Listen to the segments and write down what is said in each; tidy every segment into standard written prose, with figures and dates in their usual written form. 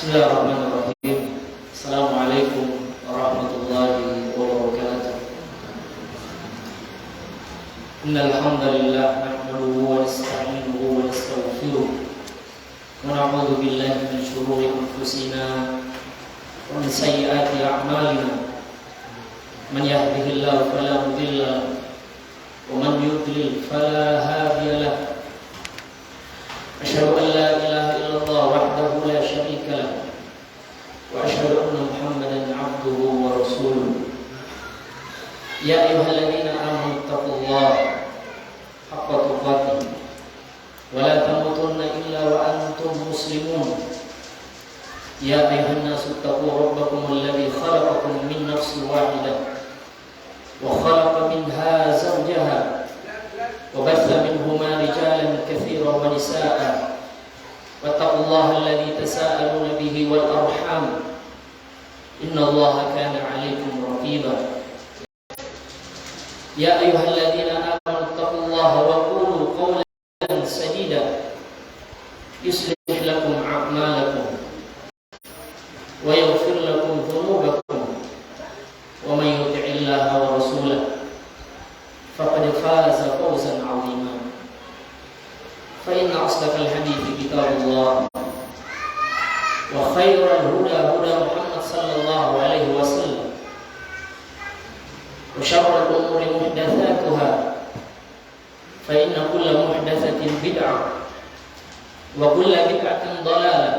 Bismillahirrahmanirrahim. Assalamualaikum warahmatullahi wabarakatuh. Innal hamdalillah nahmaduhu wa nasta'inuhu wa nastaghfiruh wa na'udzu billahi min shururi anfusina wa min sayyiati a'malina. Man yahdihillahu fala mudilla lahu wa man yudlil fala hadiya lahu. Asyhadu an la ilaha illallah wahdahu la syarika lahu wa asyhadu anna Muhammadan 'abduhu wa rasuluh. Ya ayyuhalladzina amanu taqullaha haqqa tuqatih wa la tamutunna illa wa antum muslimun. Ya ayyuhan nasu taqu rabbakum alladzi khalaqakum min nafsin wahidah wa khalaqa minha zawjaha وبث منهما رجالا كثيرا ونساء واتقوا الله الذي تساءلون به والأرحام إن الله كان عليكم رقيبا يا أيها الذين آمنوا اتقوا الله وقولوا قولا سديدا يصلح لكم أعمالكم ويغفر لكم ذنوبكم ومن يطع الله ورسوله فقد فاز فوزا عظيما فإن أصدق الحديث كتاب الله وخير الهدى هدى محمد صلى الله عليه وسلم وشر الأمور محدثاتها فإن كل محدثة بدعة وكل بدعة ضلالة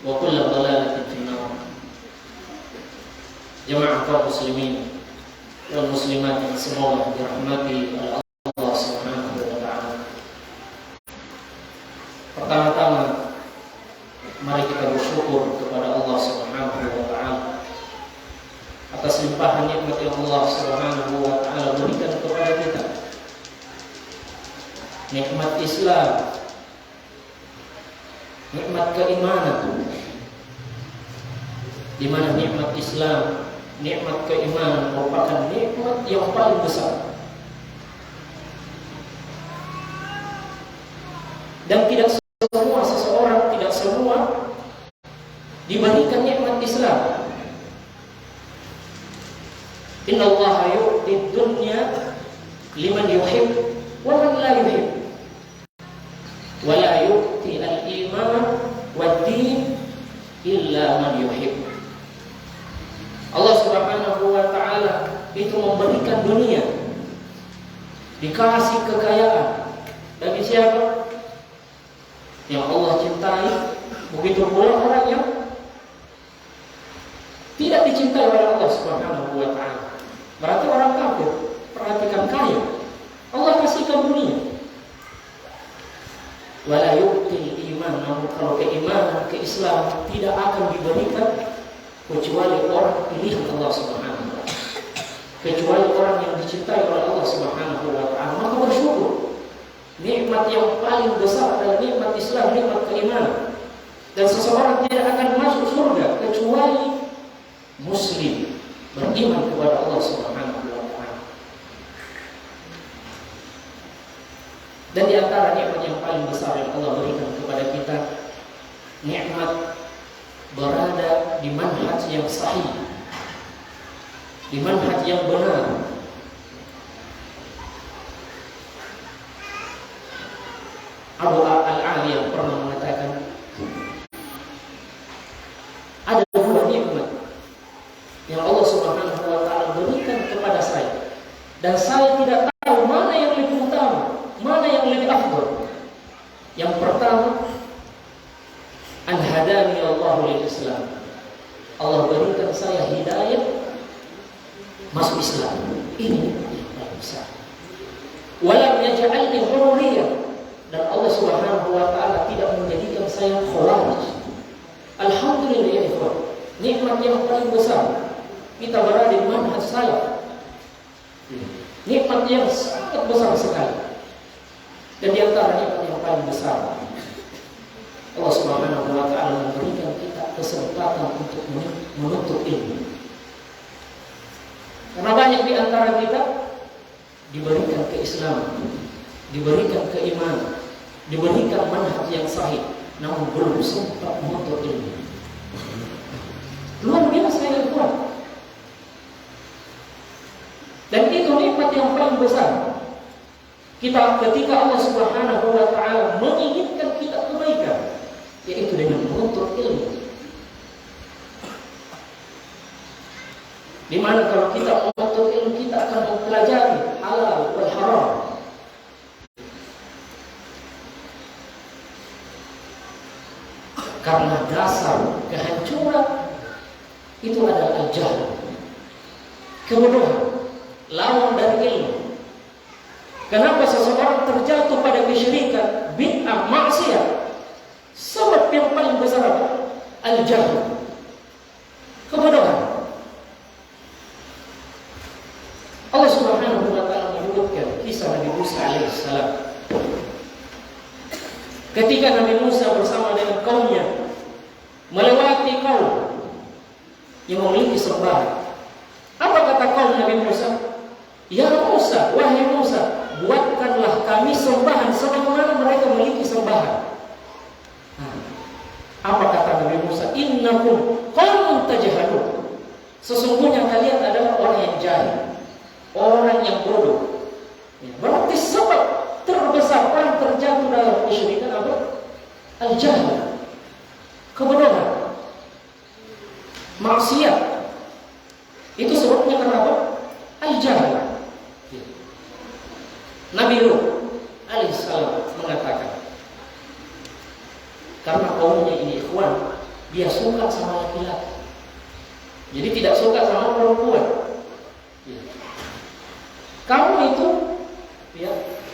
وكل ضلالة في النار. Jamaah kaum muslimin dan muslimat yang semoga dirahmati oleh Allah Subhanahu wa taala. Pertama-tama mari kita bersyukur kepada Allah Subhanahu wa taala atas limpahan nikmat yang Allah Subhanahu wa taala berikan kepada kita. Nikmat Islam, nikmat keimanan. Di mana nikmat Islam, nikmat keimanan merupakan nikmat yang paling besar. Dan tidak semua diberikan nikmat Islam. Inna Allah yu'ti dunya liman yuhib wa man la yuhib wa la yu'ti al-iman wad-din illa man yuhib. Allah Subhanahu wa taala itu memberikan dunia, dikasih kekayaan bagi siapa? Yang Allah cintai. Begitu pula orang yang tidak dicintai oleh Allah Subhanahu wa taala. Berarti orang kafir. Perhatikan kaya, Allah kasihkan dunia. Wala yu'til iman, namun kalau keimanan, keislaman tidak akan diberikan kecuali orang pilihan Allah Subhanahu wa taala, kecuali orang yang dicintai oleh Allah Subhanahu wa taala. Maka bersyukur. Nikmat yang paling besar adalah nikmat Islam, nikmat keimanan. Dan seseorang tidak akan masuk surga kecuali muslim, beriman kepada Allah Subhanahu wa taala. Dan di antara nikmat yang paling besar yang Allah berikan kepada kita, nikmat berada di manhaj yang sahih, di manhaj yang benar. Abu Al-Aliyah pernah mengatakan, ada dua nikmat yang Allah Subhanahu wa taala berikan kepada saya, dan saya tidak tahu mana yang lebih utama, mana yang lebih afdal. Yang pertama, an hadani Allah lil Islam. Allah berikan saya hidayah masuk Islam. Ini yang paling besar. Walam yaj'alni hurriyah, dan Allah Subhanahu wa taala tidak menjadikan saya khawarij. Alhamdulillah ya ikhwan, nikmat yang paling besar kita berada di manhaj salaf. Nikmat yang sangat besar sekali. Dan di antara nikmat yang paling besar, Allah Subhanahu wa taala memberikan kita kesempatan untuk menuntut ilmu. Karena banyak di antara kita diberikan keislaman, diberikan keimanan, diberikan manhaj yang sahih, namun belum sempat menuntut ilmu. Luar biasa ya ikhwan. Dan itu nikmat yang paling besar. Ketika Allah Subhanahu wa taala menginginkan kita kebaikan, yaitu dengan menuntut ilmu. Di mana kalau kita menuntut ilmu, kita akan mempelajari halal wal haram. Karena dasar kehancuran itu adalah al-jahl, kebodohan, lawan dari ilmu. Kenapa seseorang terjatuh pada kesyirikan, bid'ah, maksiat? Sebab yang paling besar apa? Al-jahl, kebodohan. Allah Subhanahu wa taala menyebutkan kisah Nabi Musa alaihissalam. Ketika Nabi Musa bersama dengan kaumnya melewati kaum yang memiliki sembahan, apa kata kaum Nabi Musa? Ya Musa, wahai Musa, buatkanlah kami sembahan sebagaimana mereka memiliki sembahan. Apa kata Nabi Musa? Innakum qaumun tajhalun. Sesungguhnya kalian adalah orang yang jahil, orang yang bodoh. Berarti sebab terbesar orang terjatuh dalam kesyirikan apa? Al-jahl, kebodohan, maksiat. Itu sebabnya kenapa? Al-jahl. Nabi Lut alaihissalam mengatakan, karena kaumnya ini ikhwan, dia suka sama laki-laki, jadi tidak suka sama perempuan. Kamu itu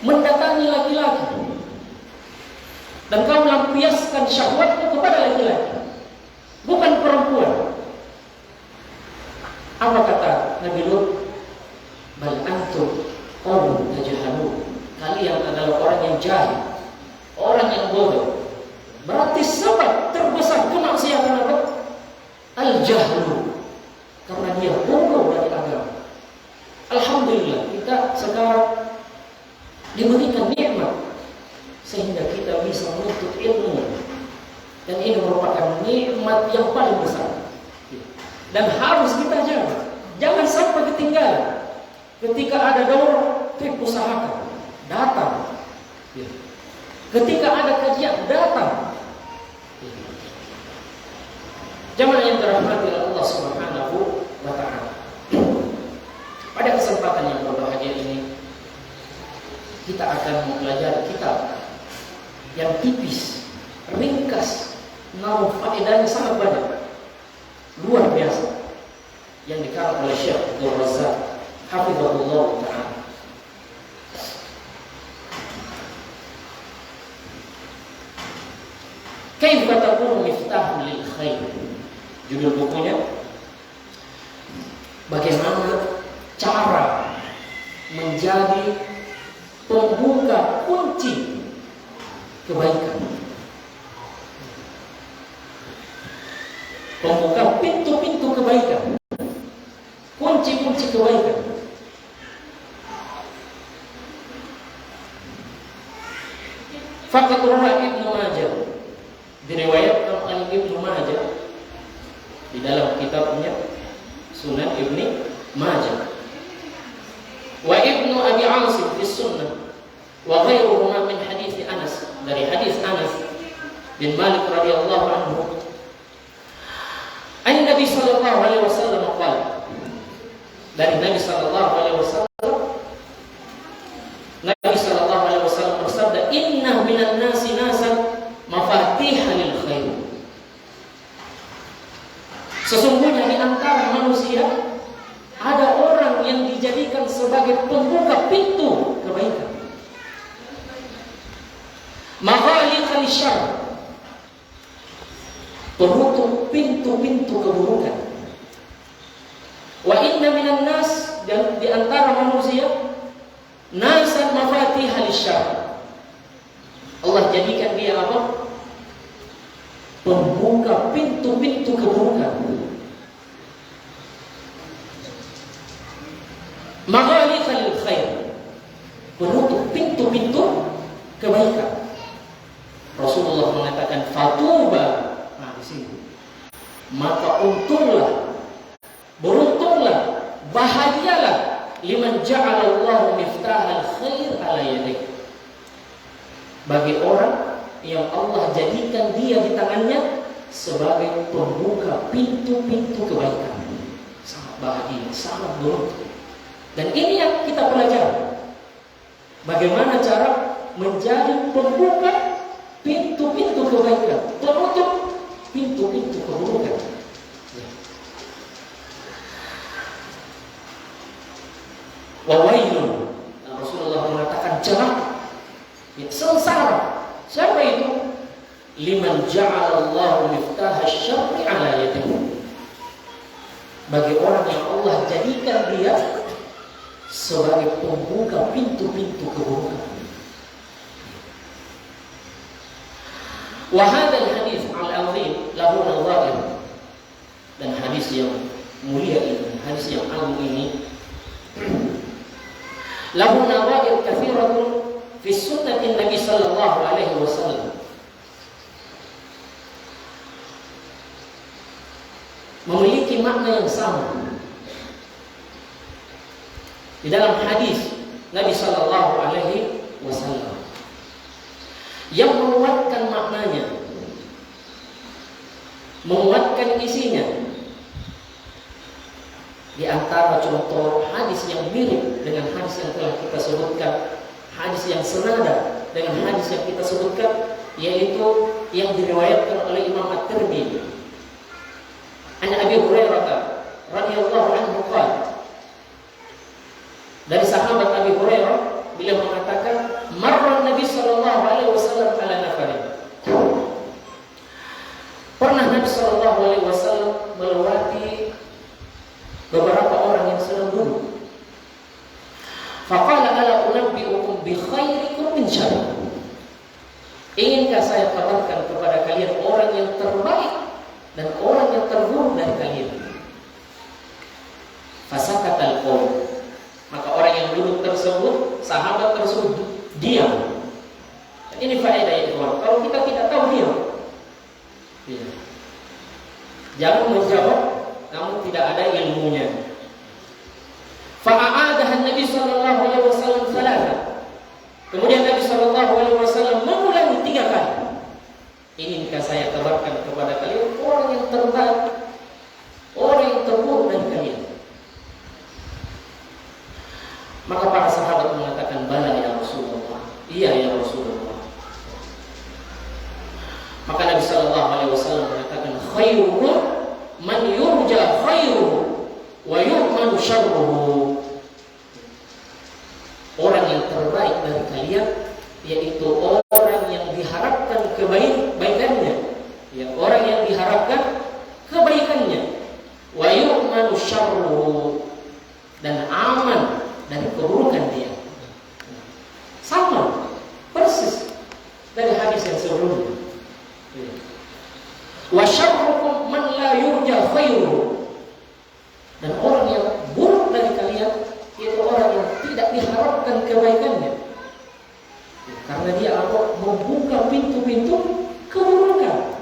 mendatangi laki-laki dan kau melampiaskan syahwatmu kepada laki-laki, bukan perempuan. Apa kata Nabi Lut? Bal antum qaumun tajhalun. Kalian adalah orang yang jahil, orang yang bodoh. Berarti sebab terbesar kemaksiatan apa? Al-jahlu, karena dia bodoh dari agama. Alhamdulillah kita sekarang diberikan nikmat sehingga kita bisa menuntut ilmu, dan ini merupakan nikmat yang paling besar dan harus kita jaga. Jangan sampai ketinggalan. Ketika ada daurah, usahakan datang. Ketika ada kajian, datang. Jamaah yang dirahmati Allah Subhanahu wa taala. Pada kesempatan yang berbahagia ini, kita akan mempelajari kitab yang tipis, ringkas, namun faedahnya sangat banyak, luar biasa, yang dikarang oleh Syekh Abdul Razak hafizahullah ta'ala. Kaifa takunu miftahun lil khair. Judul bukunya, bagaimana cara menjadi pembuka kunci kebaikan, pembuka pintu-pintu kebaikan, kunci-kunci kebaikan. Faqat rawa Ibnu Majah, diriwayatkan oleh Ibnu Majah di dalam kitabnya Sunan Ibnu Majah, wa Ibnu Abi Asim fi Sunnah, wa ghairuhuma min hadis Anas, dari hadis Anas bin Malik radhiyallahu anhu, an Nabi sallallahu alaihi wasallam qala, dari Nabi sallallahu alaihi wasallam, Nabi sallallahu alaihi wasallam bersabda, inna minan nasi nasan mafatihal lil khair. Sesungguhnya di antara manusia ada orang yang dijadikan sebagai pembuka pintu kebaikan, maghaliqal syarr, penutup pintu-pintu keburukan. Wa inna minan nas, dan di antara manusia, nasan mafatihal syarr, Allah jadikan dia apa? Pembuka pintu-pintu keburukan. Maghaliqal khair, penutup pintu-pintu kebaikan. Rasulullah mengatakan, maka untunglah, beruntunglah, bahagialah liman ja'alallahu miftahal khair ala yadayhi, bagi orang yang Allah jadikan dia di tangannya sebagai pembuka pintu-pintu kebaikan. Sangat bahagia, sangat beruntung. Dan ini yang kita pelajari, bagaimana cara menjadi pembuka pintu-pintu kebaikan, penutup pintu-pintu keburukan. Wawailun, Rasulullah mengatakan celaka, sengsara. Siapa itu? Liman ja'alallahu miftahal syarri ala yadihi, bagi orang yang Allah jadikan dia sebagai pembuka pintu-pintu keburukan. Wa hadzal hadis al-azim lahu nawair, dan hadis yang mulia ini, hadis yang agung ini, lahu nawair katsiratun fi sunnatin Nabi sallallahu alaihi wasallam, memiliki makna yang sama di dalam hadis Nabi sallallahu alaihi wasallam yang menguatkan maknanya, menguatkan isinya. Di antara contoh hadis yang mirip dengan hadis yang telah kita sebutkan, hadis yang senada dengan hadis yang kita sebutkan, yaitu yang diriwayatkan oleh Imam At-Tirmidzi an Abi Hurairah radhiyallahu anhu qala, dari sahabat Abi Hurairah, beliau mengatakan, marra Nabi sallallahu alaihi wasallam ala nafarin, pernah Nabi sallallahu alaihi wasallam melewati beberapa orang yang sedang duduk. Faqala ala unabbiukum bi khairikum min syarri, inginkah saya kabarkan kepada kalian orang yang terbaik dan orang yang terburuk dari kalian? Fasakatal qaum, maka orang yang duduk tersebut, sahabat tersebut diam. Ini faedah ya kawan. Kalau kita tidak tahu diam, jangan menjawab namun tidak ada ilmunya. Fa'adahan Nabi sallallahu alaihi wasallam salatan, kemudian Nabi sallallahu alaihi wasallam mengulangi 3 kali. Inginkah saya kabarkan kepada kalian orang yang terbaik, orang yang terburuk dari kalian? Maka para sahabat mengatakan, bala ya Rasulullah, iya ya Rasulullah. Maka Nabi sallallahu alaihi wasallam mengatakan, khairukum man yurja khairuhu wa yu'manu syarruhu, orang yang terbaik dari kalian yaitu orang yang diharapkan kebaikannya, ya, orang yang diharapkan kebaikannya, wa yu'manu syarruhu, dan aman dari keburukan dia. Sama persis dari hadis yang sebelumnya. Wa syarrukum man la yurja khairuhu, dan orang yang buruk dari kalian itu orang yang tidak diharapkan kebaikannya, karena dia akan membuka pintu-pintu keburukan.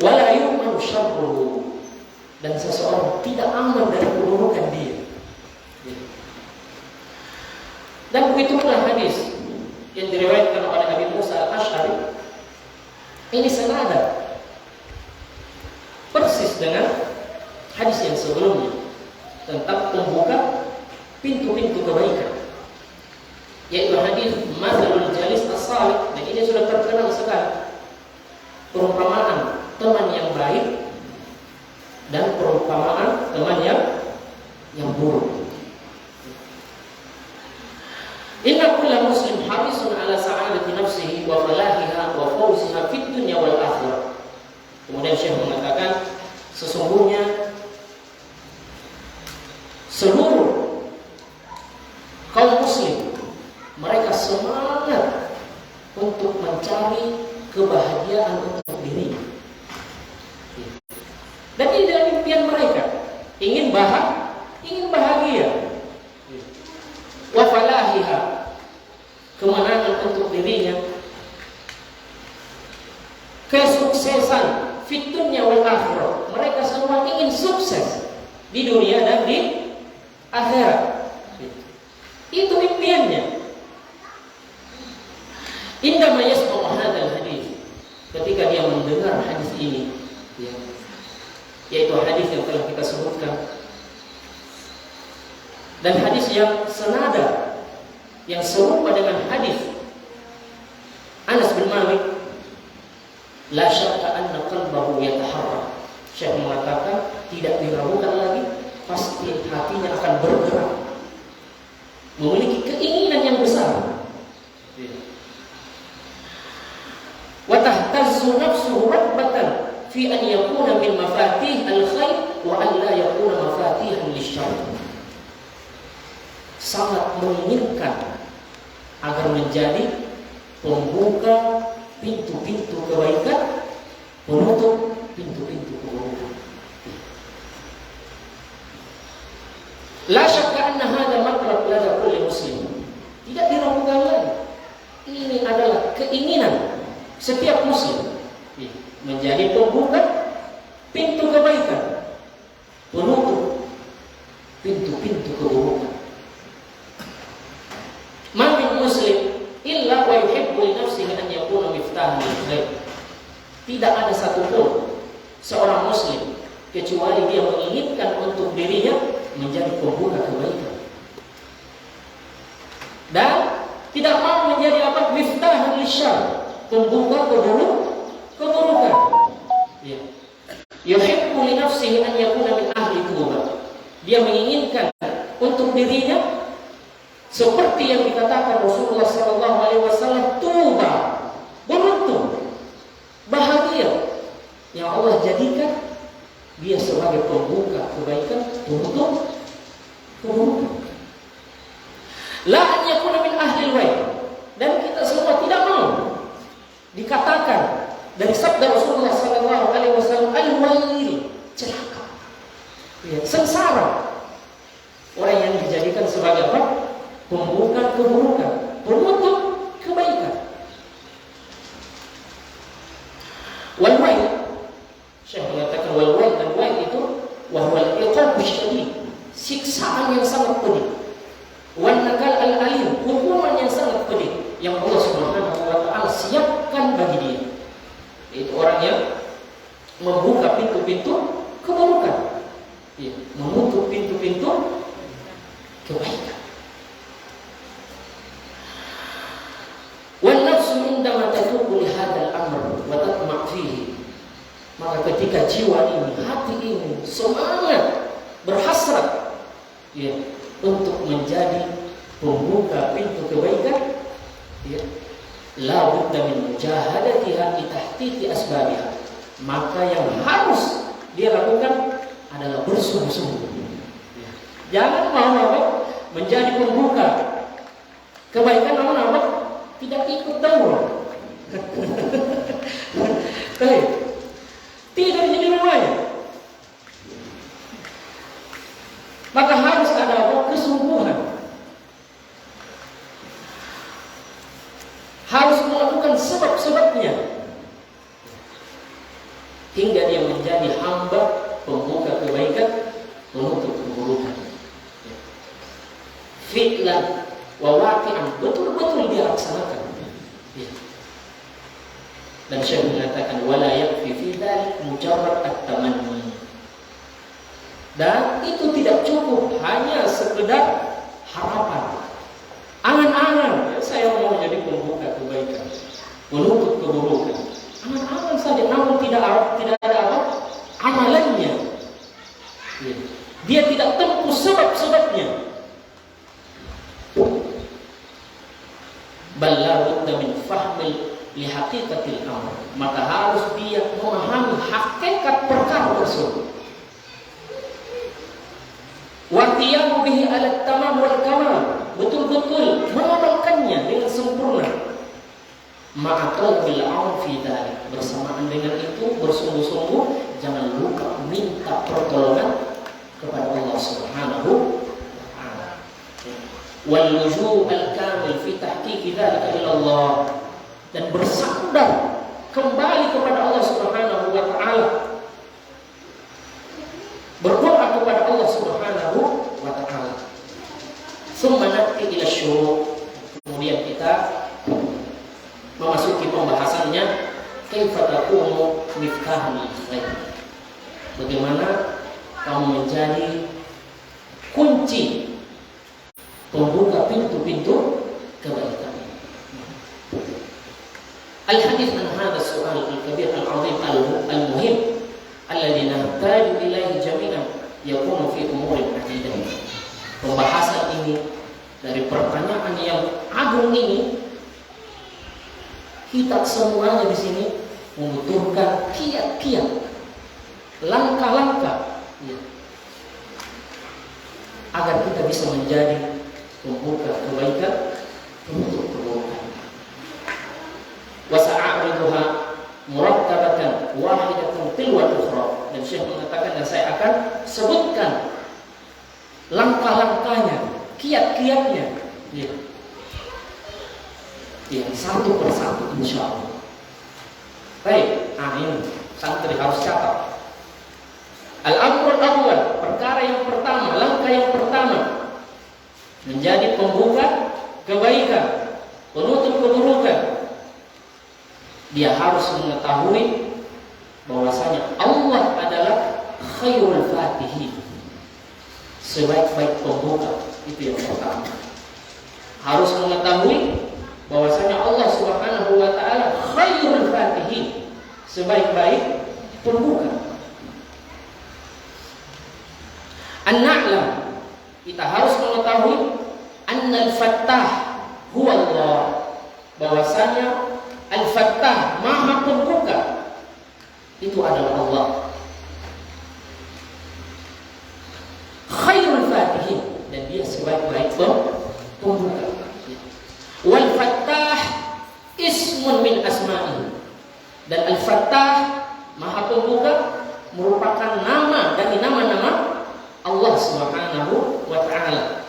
Wala yu'manu syarruhu, dan seseorang tidak aman dari keburukan dia. Dan begitu pula hadis yang diriwayatkan oleh Abi Musa Al-Asy'ari, ini senada persis dengan hadis yang sebelumnya tentang membuka pintu-pintu kebaikan, yaitu hadis mathalul jalis as-salih. Dan ini sudah terkenal sekali, perumpamaan teman yang baik dan perumpamaan teman yang buruk. Inna kulla muslim harisun ala sa'adati nafsihi wa falahiha wa fawziha fid dunya wal akhirah. Kemudian Syekh mengatakan, sesungguhnya seluruh kaum muslim mereka semangat untuk mencari kebahagiaan untuk diri. Dan ini dalam impian mereka, ingin bahagia. Wa falahiha, kemenangan untuk dirinya, kesukaan kesuksesan fid dunya wal akhirah. Mereka semua ingin sukses di dunia dan di akhirat. Itu impiannya. Indama yasma'u hadzal hadis, ketika dia mendengar hadis ini, ya, yaitu hadis yang telah kita sebutkan, dan hadis yang senada, yang serupa dengan hadis Anas bin Malik, la syakka anna qalbahu yataharrak. Syekh mengatakan tidak diragukan lagi, pasti hatinya akan bergerak, memiliki keinginan yang besar. Wa tahtazzu nafsuhu rabbatan fi an yakuna min mafatih al-khair wa an la yakuna mafatihan lisyarr. Sangat menginginkan agar menjadi pembuka pintu-pintu kebaikan, penutup pintu-pintu keburukan. La syakka anna hadha matlab lada kulli muslim. Tidak diragukan lagi, ini adalah keinginan setiap muslim, menjadi pembuka pintu kebaikan, penutup pintu-pintu keburukan. Ma min muslim illa wa yuhibbu li nafsihi an yakuna miftahan lil khair. Tidak ada satupun seorang muslim kecuali dia menginginkan untuk dirinya menjadi pembuka kebaikan, dan tidak mau menjadi apa? Miftahan lisyarr, pembuka keburukan. Ya. Yuhibbu li nafsihi an yakuna min ahli taubat. Dia menginginkan untuk dirinya seperti yang dikatakan Rasulullah sallallahu alaihi wasallam, tuba, beruntung, bahagia yang Allah jadikan dia sebagai pembuka kebaikan, penutup keburukan. La an yakuna min ahli al-wayl. Dan kita semua tidak mau dikatakan dari sabda Rasulullah sallallahu alaihi wasallam, al-wayl, celaka, ya, sengsara, orang yang dijadikan sebagai apa? Pembuka keburukan, penutup kebaikan. Wal wayl, Syekh mengatakan wal wayl, dan wayl itu wahwal iqab syadid, siksaan yang sangat pedih. Wan nakal al alim, hukuman yang sangat pedih yang Allah Subhanahu wa taala siapkan bagi dia. Itu orang yang membuka pintu-pintu keburukan, ya, menutup pintu-pintu kebaikan. Wan nafsu indama tatubu li hadzal amr wa tatma' fihi. Maka ketika jiwa ini, hati ini semangat, berhasrat, ya, untuk menjadi pembuka pintu kebaikan, ya, la budda min mujahadatiha li tahqiqi asbabiha. Maka yang harus dia lakukan adalah bersungguh-sungguh. Ya. Jangan mau apa? Menjadi pembuka kebaikan namun apa? Tidak ikut daurah. Tidak jadi rumahnya. Maka harus ada apa? Kesungguhan. Harus melakukan sebab-sebabnya hingga dia menjadi hamba pembuka kebaikan, penutup keburukan. Fi'lan wa waqi'an, betul-betul dia laksanakan. Dan Syekh mengatakan wala yakfi fi dzalik mujarrad at-tamanni. Dan itu tidak cukup hanya sekedar harapan, angan-angan, ya, saya mau jadi pembuka kebaikan, penutup keburukan. Angan-angan saja, namun tidak ada apa? Amalannya. Ya. Dia tidak tempuh sebab-sebabnya. Bal la budda min fahmil li haqiqatil amr. Maka harus dia memahami hakikat perkara tersebut. Wa qiyamu bihi ala tamam wal kamal, betul-betul mengamalkannya dengan sempurna. Ma'atul bil aun fi dzalik, bersamaan dengan itu bersungguh-sungguh jangan lupa minta pertolongan kepada Allah Subhanahu wa taala. Wal lujuu al kamil fi tahqiqi dzalika ila Allah, dan bersandar kembali kepada Allah Subhanahu wa taala. Berdoa kepada Allah Subhanahu wa taala. Tsumma nati ila syurut. Kemudian kita memasuki pembahasannya, kaifa takunu miftahul khair. Bagaimana kamu menjadi kunci pembuka pintu-pintu kebaikan. Al-hadits an hadha as-su'al al-kabir al-'azim al-muhim alladhi nahtaju ilaihi jami'an yakunu fi umurin adidah. Pembahasan ini dari pertanyaan yang agung ini, kita semuanya di sini membutuhkan kiat-kiat, langkah-langkah agar kita bisa menjadi pembuka kebaikan, penutup keburukan. Wa sa'ariduha murattabatan wahidatan tilwa ukhra. Dan Syekh mengatakan, dan saya akan sebutkan langkah-langkahnya, kiat-kiatnya, satu persatu insyaallah. Baik, ini santri harus catat. Al-amrul awwal, perkara yang pertama, langkah yang pertama menjadi pembuka kebaikan, penutup keburukan. Dia harus mengetahui bahwasanya Allah adalah khairul fatihin, sebaik-baik pembuka. Itu yang pertama. Harus mengetahui bahwasanya Allah Subhanahu wa taala khairul fatihin, sebaik-baik pembuka. An-na'lam, kita harus mengetahui annal fattah huwa Allah, bahwasanya al-fattah, maha pembuka, itu adalah Allah. Khairul fatihin, dan dia sebaik-baik pembuka. Wal fattah ismun min asma'ihi, dan al-fattah, maha pembuka, merupakan nama dari nama-nama Allah Subhanahu wa ta'ala.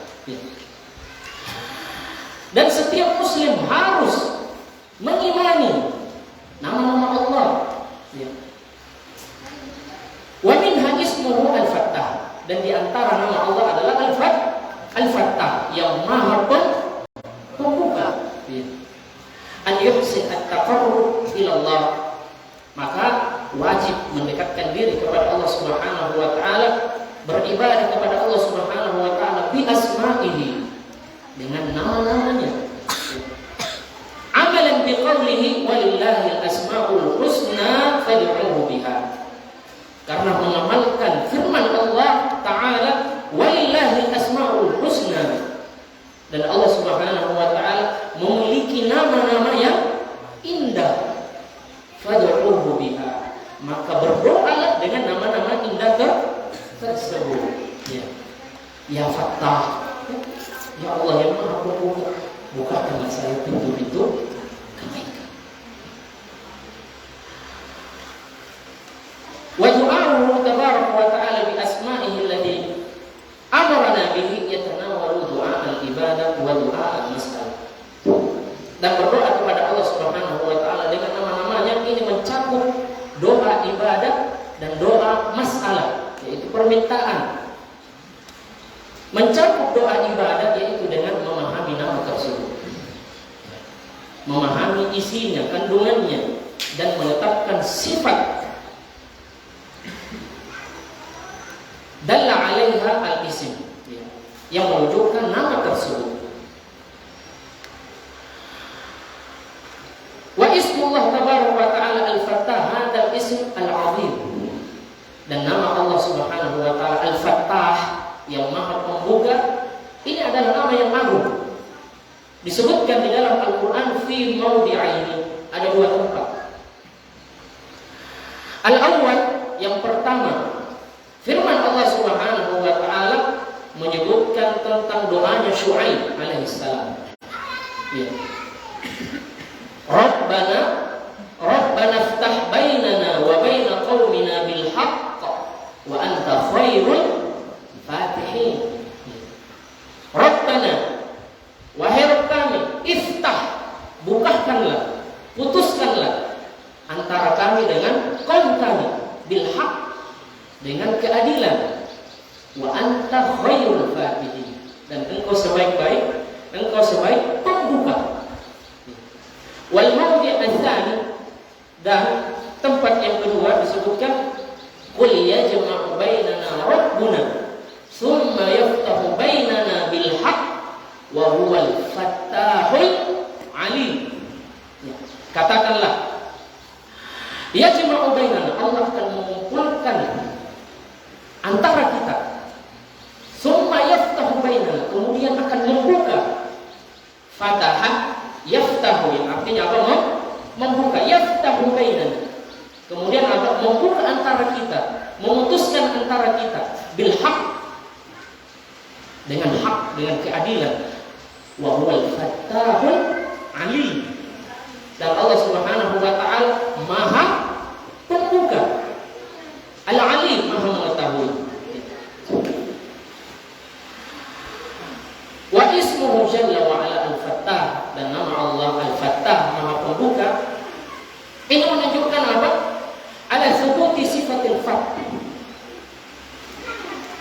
Dan setiap muslim harus mengimani nama-nama Allah. Wa minha ismuhu al-fattah, dan di antara nama Allah adalah al-fattah, yang maha pembuka. An yuhsin at-taqarrub ila Allah, maka wajib mendekatkan diri kepada Allah Subhanahu wa ta'ala, beribadah kepada Allah Subhanahu wa ta'ala bi asma'ihi, dengan nama-namanya. Amalan bi qawlihi walillahi al-asma'ul husna fad'uhu biha, karena mengamalkan firman Allah ta'ala walillahi al-asma'ul husna, dan Allah Subhanahu wa ta'ala memiliki nama-nama yang indah. Fad'uhu biha, maka berdoalah dengan nama-nama indah tersebut. Ya Fattah, ya Allah yang maha pembuka, bukakanlah saya pintu-pintu kebaikan. Wa du'a'uhu tabaraka wa ta'ala bi asma'ihi alladhi amarna bihi yatanawalu du'a al-ibadah wa du'a al-mas'alah. Dan berdoa kepada Allah Subhanahu wa ta'ala dengan nama-namanya ini mencakup doa ibadah dan doa masalah, yaitu permintaan. Mencakup doa ibadah yaitu dengan memahami nama tersebut, memahami isinya, kandungannya, dan menetapkan sifat dalla 'alaiha al-ism, yang menunjukkan nama tersebut. Wa ismullah tabaraka wa ta'ala al-fattah, hadzal ism al-'azim, dan nama Allah Subhanahu wa ta'ala al-fattah, yang maha pembuka, ini adalah nama yang agung. Disebutkan di dalam Al-Quran fi mawdi'aini, ada dua tempat. Al-awwal, yang pertama, firman Allah Subhanahu wa ta'ala menyebutkan tentang doanya Syu'aib alaihissalam. Rabbana iftah bainana wa baina qaumina bil haqq wa anta khairul fatihin. Rabbana, wahai Rabb kami, iftah, bukakanlah, putuskanlah bil haq, dengan keadilan. Wa anta khairul fatihin, dan engkau sebaik-baik pembuka. Wal mawdi' ats-tsani, dan tempat yang kedua disebutkan qul yajma'u bainana rabbuna tsumma yaftahu bainana bil haqq wa huwal fattahul alim. Katakanlah, yajma'u bainana, Allah akan mengumpulkan antara kita. Tsumma yaftahu bainana, kemudian akan membuka. Fataha yaftahu, yang artinya apa? Membuka. Yaftahu bainana, kemudian apa? Membuka antara kita, memutuskan antara kita bil haq, dengan hak, dengan keadilan. Wa huwal fattahul alim, dan Allah Subhanahu wa taala Maha Pembuka, Al-Alim, Maha mengetahui. Wa ismuhu jalla wa ala al-fattah, dan nama Allah al-fattah, Maha Pembuka, ini menunjukkan apa? Ala thubuti sifatil fath,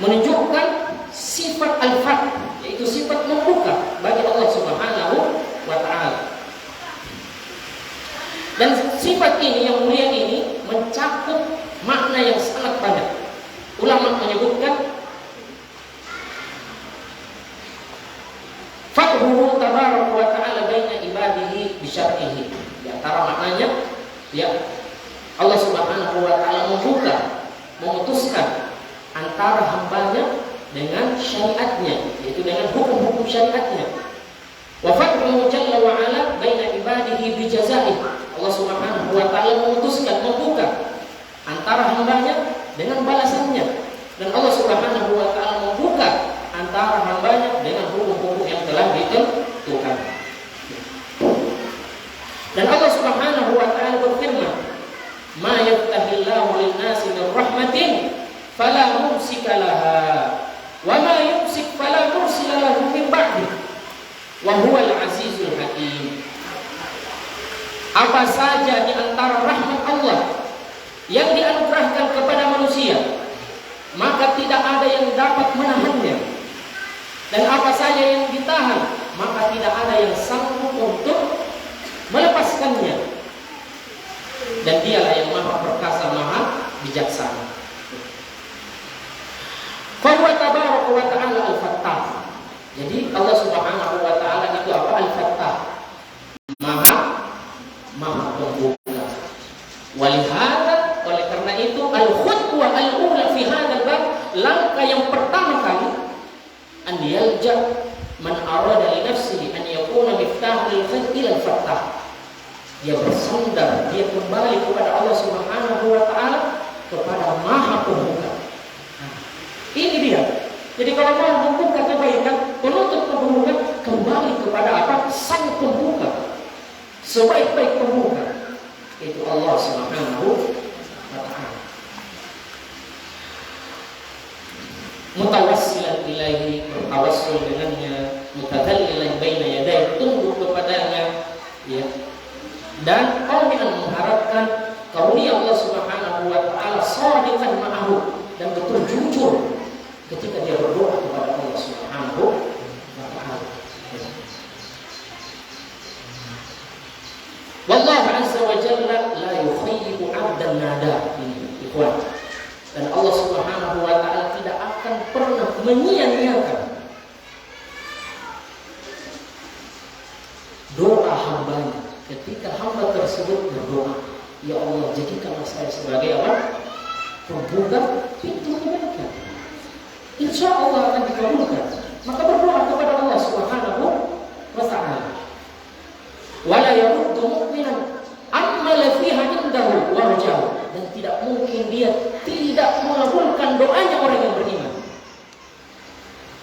menunjukkan sifat al-fath, yaitu sifat membuka bagi Allah Subhanahu wa taala. Dan sifat ini yang mulia ini mencakup makna yang sangat banyak. Ulama menyebutkan fathuhu tabaraka wa ta'ala baina ibadihi bi syar'ihi. Di antara maknanya, ya, Allah Subhanahu wa taala membuka, memutuskan antara hambanya dengan syariatnya, yaitu dengan hukum-hukum syariatnya. Wa fathuhu jalla wa ala baina ibadihi bi jazaa'ihi. Allah Subhanahu wa taala memutuskan, membuka antara hambanya dengan balasannya, dan Allah Subhanahu wa taala membuka antara hambanya dengan hukum-hukum yang telah ditentukan. Dan Allah Subhanahu wa taala berfirman, "Ma yaftahillahu lin-nasi min rahmatin fala mumsika laha wa ma yumsik fala mursila lahu min ba'di wa huwal azizul hakim." Apa saja di antara rahmat Allah yang dianugerahkan kepada manusia, maka tidak ada yang dapat menahannya. Dan apa saja yang ditahan, maka tidak ada yang sanggup untuk melepaskannya. Dan dialah yang maha perkasa, maha bijaksana. Fahuwa tabaraka wa ta'ala al-fattah. Jadi Allah Subhanahu wa ta'ala itu apa? Al-fattah, maha pembuka. Walihada, oleh karena itu, al-khutwah al-ula fi hadzal bab, langkah yang pertama kali, an yalja man arada li nafsihi an yakuna miftahan lil khair ila al-fattah. Dia bersandar, dia kembali kepada Allah Subhanahu wa taala, kepada Maha Pembuka. Ini dia. Jadi kalau mau membuka kebaikan, penutup keburukan, kembali kepada apa? Sang Pembuka, sebaik-baik pembuka, itu Allah Subhanahu wa ta'ala. Mutawassilan ilaihi, bertawassul dengannya, mutadallilan baina yadayhi, tunduk kepadanya, ya. Dan qami'an, mengharapkan karunia Allah Subhanahu wa ta'ala, shadiqan ma'ahu, dan betul jujur ketika dia berdoa kepada Allah Subhanahu wa ta'ala. Wallahu azza wa jalla la yukhayyibu 'abdan nada. Ini ikhwan. Dan Allah Subhanahu wa taala tidak akan pernah menyia-nyiakan doa hambanya ketika hamba tersebut berdoa, ya Allah, jadikanlah saya sebagai apa? Pembuka pintu kebaikan. Insya Allah akan dikabulkan. Maka berdoa kepada Allah Subhanahu wa taala. Wala yaruddu mu'minan amala fiha indahu warjahu, dan tidak mungkin dia tidak mengabulkan doanya orang yang beriman.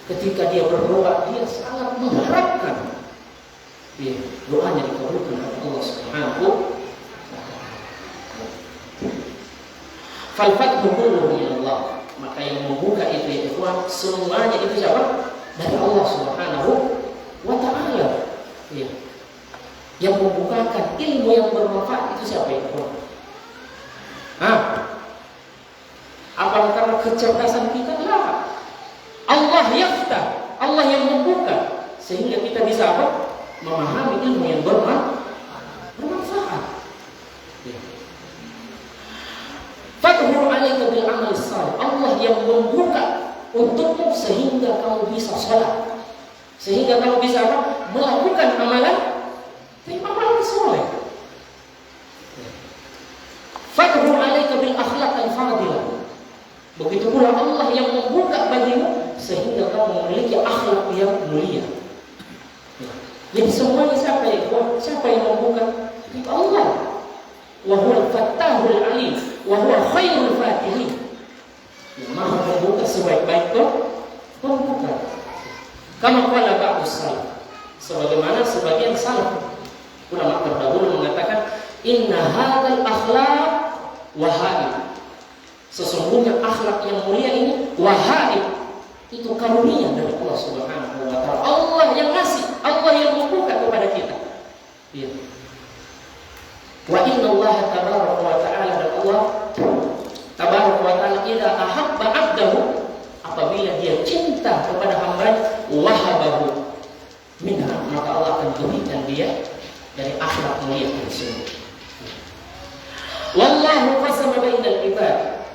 Ketika dia berdoa, dia sangat mengharapkan doanya dikabulkan oleh Allah Subhanahu wa taala. Fal fathu kulluhu min Allah, maka yang membuka itu ya ikhwan, semuanya itu siapa? Dari Allah Subhanahu wa taala. Ya. Yang membukakan ilmu yang bermanfaat itu siapa itu? kecerdasan kita, lah. Allah yaftah, Allah yang membuka, sehingga kita bisa apa? Memahami ilmu yang bermanfaat. Fadhur alaika bil amal salih. Allah yang membuka untukmu sehingga kamu bisa sholat, sehingga kamu bisa apa? Melakukan amalan soleh. Fadhur alaika bil akhlaq al fadilah. Begitu pula Allah yang membuka bagimu sehingga kamu memiliki akhlak yang mulia. Jadi semuanya siapa yang membuka? Itu Allah. Wa huwal fattahul alim wa huwa khairul fatihin. Yang Maha membuka sebaik-baik pembuka. Kama qala ba'du salaf, sebagaimana sebagian salaf ulama terdahulu mengatakan, inna hadzal akhlaq wahaib. Sesungguhnya akhlak yang mulia ini wahaib, itu karunia dari Allah Subhanahu wa taala. Allah yang ngasih, Allah yang membuka kepada kita. Ya. Wa inna Allah tabaraka wa ta'ala, dan Allah tabaraka wa ta'ala idza ahabba 'abdahu, apabila dia cinta kepada hamba, wahabahu minha, maka Allah akan berikan dia dari akhlak mulia tersebut. Wallahu qasama bainal ibad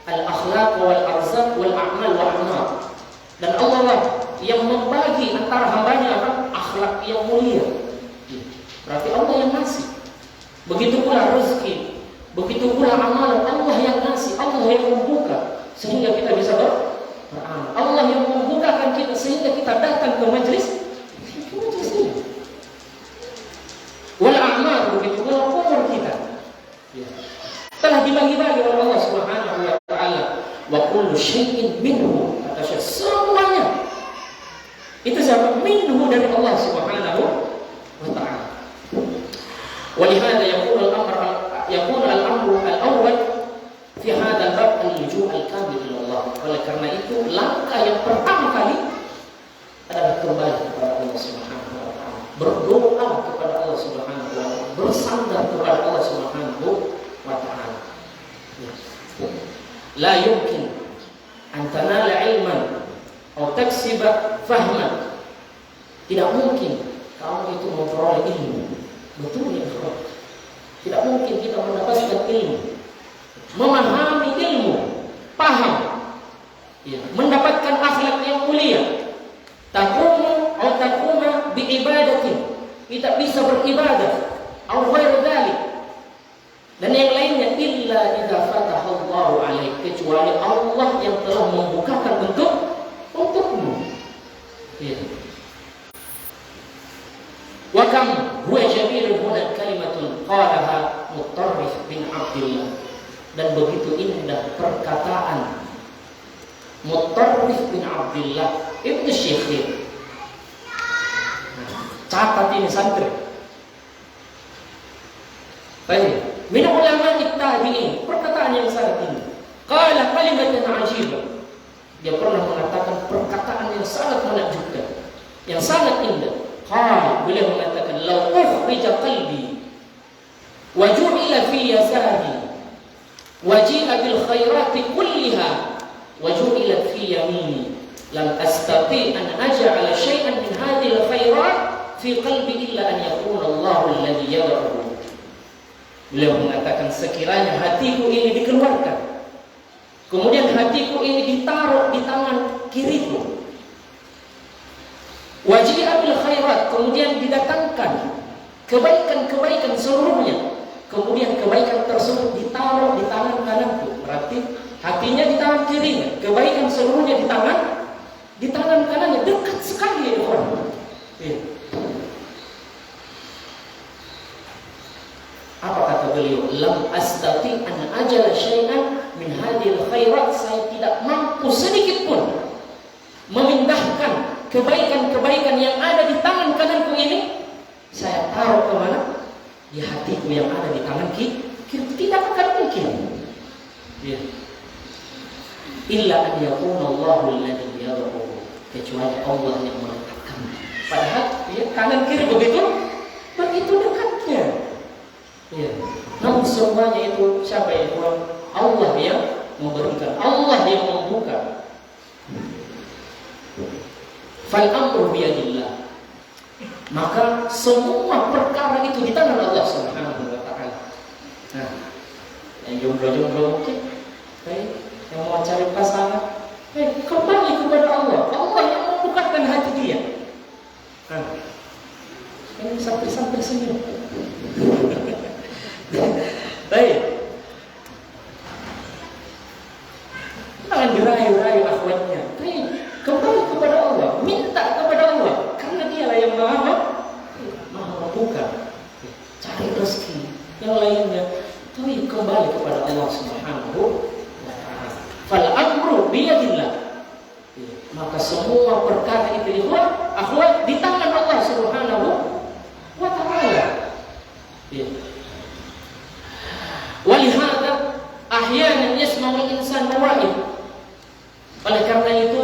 al-akhlaq wal arzaq wal a'mal wal a'mal. Dan Allah lah yang membagi antara hambanya apa? Akhlak yang mulia. Berarti Allah yang ngasih. Begitu pula rezeki, begitu pula amalan, Allah yang ngasih, Allah yang membuka sehingga kita bisa beramal. Allah yang membukakan kita sehingga kita datang ke majelis ini. Wal a'mal, begitu pula umur kita. Telah dibagi-bagi oleh Allah Subhanahu wa ta'ala. Wa kullu syai'in minhu, kata Syekh, semuanya itu siapa? Minhu, dari Allah Subhanahu wa ta'ala. Walihada yakun al-amru al-awwal fi hadzal bab al-lujuu al-kamil ila Allah. Oleh karena itu langkah yang pertama kali adalah kembali kepada Allah Subhanahu wa ta'ala, berdoa kepada Allah Subhanahu wa ta'ala, bersandar kepada Allah Subhanahu wa ta'ala. La yumkin an tanala ilman atau taksiba fahman. Tidak mungkin kamu itu memperoleh ilmu. Betul ya, tidak mungkin kita mendapatkan ilmu, memahami ilmu, paham, ya, mendapatkan akhlak yang mulia, taqumu atau taquma bi ibadatin, tidak bisa beribadah, atau ghairu dzalik, dan yang lainnya, illa idza fatahallahu alaik, kecuali Allah yang telah membukakan untukmu. Ya. Wa kam huwa jamilun huna kalimatun qalaha Mutarrif bin Abdillah, dan begitu indah perkataan Mutarrif bin Abdillah Ibnu Syekh. Catat ini santri. Baik. Min ulama tabi'in, perkataan yang sangat indah. Qala kalimatan ajibah. Dia pernah mengatakan perkataan yang sangat menakjubkan, yang sangat indah. Qala, beliau mengatakan, law ukhrija qalbi wa ju'ila fi yasari wa ji'a bil khairati kulliha wa ju'ilat fi yamini lam astati an aj'ala syai'an min hadhihi al khairat fi qalbi illa an yakuna Allahu alladhi yad'u. Beliau mengatakan, sekiranya hatiku ini dikeluarkan, kemudian hatiku ini ditaruh di tangan kiriku, waji'a bil khairat, kemudian didatangkan kebaikan-kebaikan seluruhnya, kemudian kebaikan tersebut ditaruh di tangan kananku, berarti hatinya di tangan kirinya, kebaikan seluruhnya di tangan kanannya, dekat sekali ya orang. Apa kata beliau? Lam astati an ajala syai'an min hadhil khairat, saya tidak mampu sedikit pun memindahkan kebaikan-kebaikan yang ada di tangan kananku ini, saya taruh ke mana? Di hatiku yang ada di tangan kiri. Tidak akan mungkin. Ya. Illa an yakuna Allahu alladhi yad'u, kecuali Allah yang meletakkan. Padahal ya, kanan kiri begitu dekatnya. Ya. Namun semuanya itu siapa yang Allah yang memberikan, Allah yang membuka. Fal amru biyadillah. Maka semua perkara itu di tangan Allah Subhanahu wa taala. Nah, yang jomblo-jomblo mungkin, yang mau cari pasangan, kembali kepada Allah. Allah yang membukakan hati dia. Nah, ini sampai senyum. Baik. Jangan dirayu-rayu akhwatnya. Kembali kepada Allah, minta kepada Allah, karena Dialah yang maha membuka. Cari rezeki. Yang lainnya, tapi kembali kepada Allah Subhanahu wa taala. Fal amru biyadillah. Maka semua perkara itu akhwat di tangan Allah Subhanahu wa taala. Walihada ahyanan yasma'ul insan mawa'id. Oleh karena itu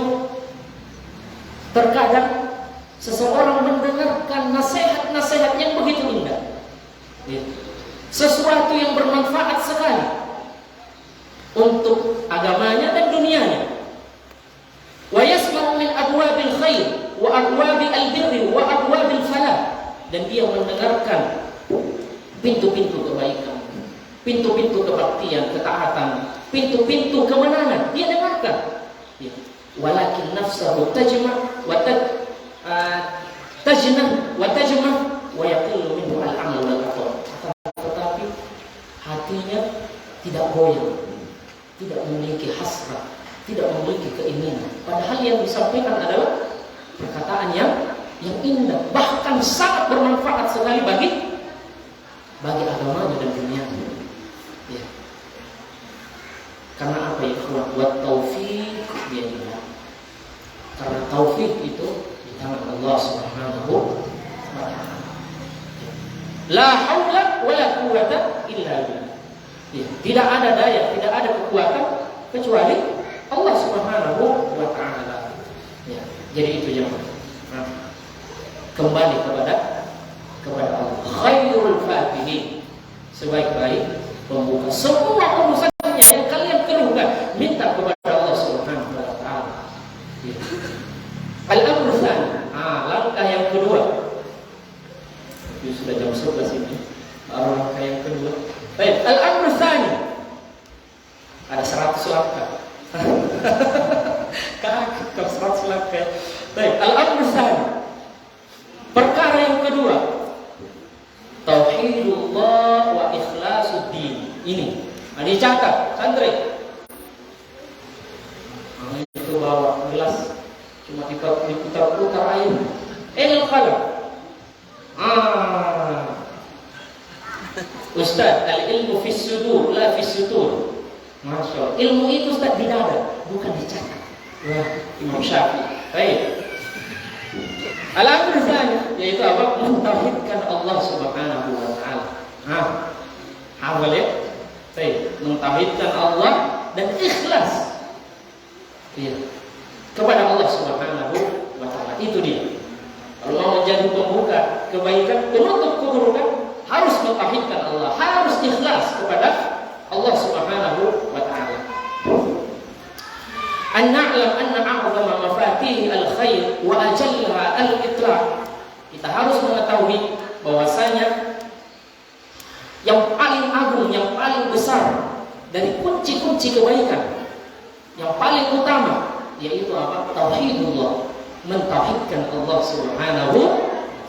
terkadang seseorang mendengarkan nasihat-nasihat yang begitu indah, sesuatu yang bermanfaat sekali untuk agamanya dan dunianya. Wa yasma'u min abwabil khair wa abwabil birri wa abwabil falah, dan dia mendengarkan pintu-pintu kebaikan, pintu-pintu kebaktian, ketaatan, pintu-pintu kemenangan, dia dengarkan. Walakin nafsahu tajma' wa tajnah wa tajma' wa yaqillu minhu al-amal wal athar. Tetapi hatinya tidak goyang, tidak memiliki hasrat, tidak memiliki keinginan. Padahal yang disampaikan adalah perkataan yang indah, bahkan sangat bermanfaat sekali bagi agamanya dan dunianya. Ya. Karena apa ya? Buat taufik biadillah. Karena taufik itu di tangan Allah Subhanahu wa taala. La haula wala quwwata illa billah. Ya. Tidak ada daya, tidak ada kekuatan kecuali Allah Subhanahu wa taala. Ya. Jadi itu yang kembali kepada Allah. Khairul fatihin, sebaik-baik pembuka semua urusannya yang kalian keluhkan, minta kepada Allah Subhanahu wa taala. Al-amru tsani, langkah yang kedua. Ini sudah jam 11 ini. Langkah yang kedua. Baik, al-amru tsani. Ada 100 langkah. Kalau 100 langkah. Baik, al-amru tsani. Perkara yang kedua, tauhidullah wa ikhlasuddin. Ini dicatat, santri. Itu bawa gelas, cuma diputar-putar air. Qalam. Ustaz, al-ilmu fis sudur, la fis sutur. Masya Allah. Ilmu itu Ustaz di dada, bukan dicatat. Wah, Imam Syafi'i. Baik. Al-amru tsani, yaitu apa? Mentauhidkan Allah Subhanahu wa taala. Hafal ya? Baik, mentauhidkan Allah dan ikhlas. Iya. Kepada Allah Subhanahu wa taala. Itu dia. Kalau mau menjadi pembuka kebaikan, penutup keburukan, harus mentauhidkan Allah, harus ikhlas kepada Allah Subhanahu wa taala. An na'lam anna a'zama mafatih al-khair wa ajallaha al-itlaq. Kita harus mengetahui bahwasanya yang paling agung, yang paling besar dari kunci-kunci kebaikan, yang paling utama, yaitu apa? Tauhidullah, mentauhidkan Allah Subhanahu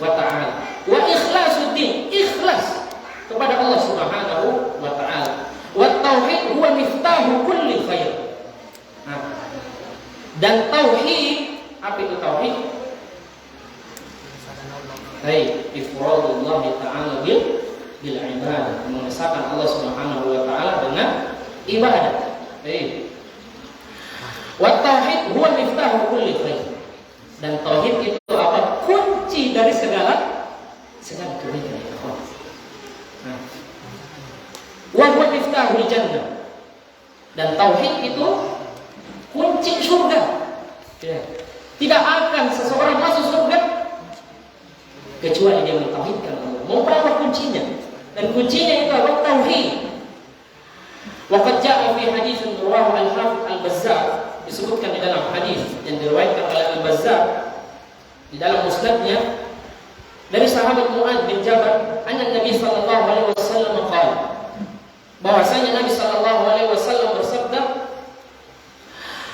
wa taala. Wa ikhlasuddin, ikhlas kepada Allah Subhanahu wa taala. Wa tauhid huwa miftahu kulli khair. Dan tauhid, apa itu tauhid? Baik, ifradullah ta'ala bil ibadah, mengesahkan Allah Subhanahu wa taala dengan ibadah. Baik. Wa tauhid huwa miftahu kulli khair. Dan tauhid itu apa? Kunci dari segala kebaikan. Wa huwa miftahul jannah. Dan tauhid itu kunci surga. Ya. Tidak akan seseorang masuk surga kecuali dia mentauhidkan Allah. Mau berapa kuncinya? Dan kuncinya itu adalah tauhid. Wa qad jaa'a fi haditsin rawahu Di dalam musnadnya dari sahabat Mu'adz bin Jabal, anna Nabi sallallahu alaihi wasallam qala, bahwasanya Nabi sallallahu alaihi wasallam bersabda,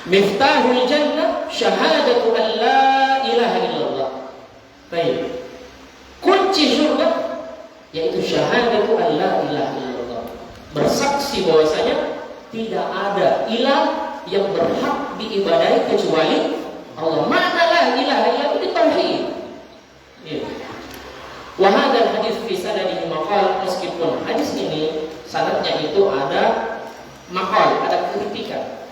"Miftahul jannah syahadatu an la ilaha illallah." Baik. Kunci surga yaitu syahadatu an la ilaha illallah. Bersaksi bahwasanya tidak ada ilah yang berhak diibadahi kecuali Allah. Makna la ilaha illallah itu tauhid. Ya. Wa hadzal hadis fi sanadihi maqal, meskipun hadis ini sanadnya itu ada maqal, ada kritikan.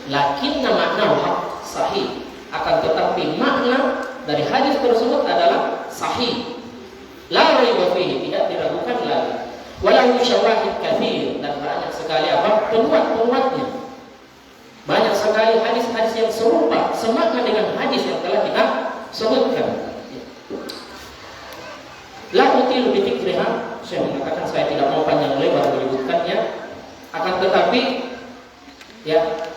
Lakinna makna hak sahih, akan tetapi makna dari hadis tersebut adalah sahih. La raiba fihi, tidak diragukan lagi. Walau syawahid katsir, dan banyak sekali apa? Penguat-penguatnya. Banyak sekali hadis-hadis yang serupa, semakna dengan hadis yang telah kita sebutkan. La utilu bi dzikriha, saya mengatakan saya tidak mau panjang lebar menyebutkannya, akan tetapi ya,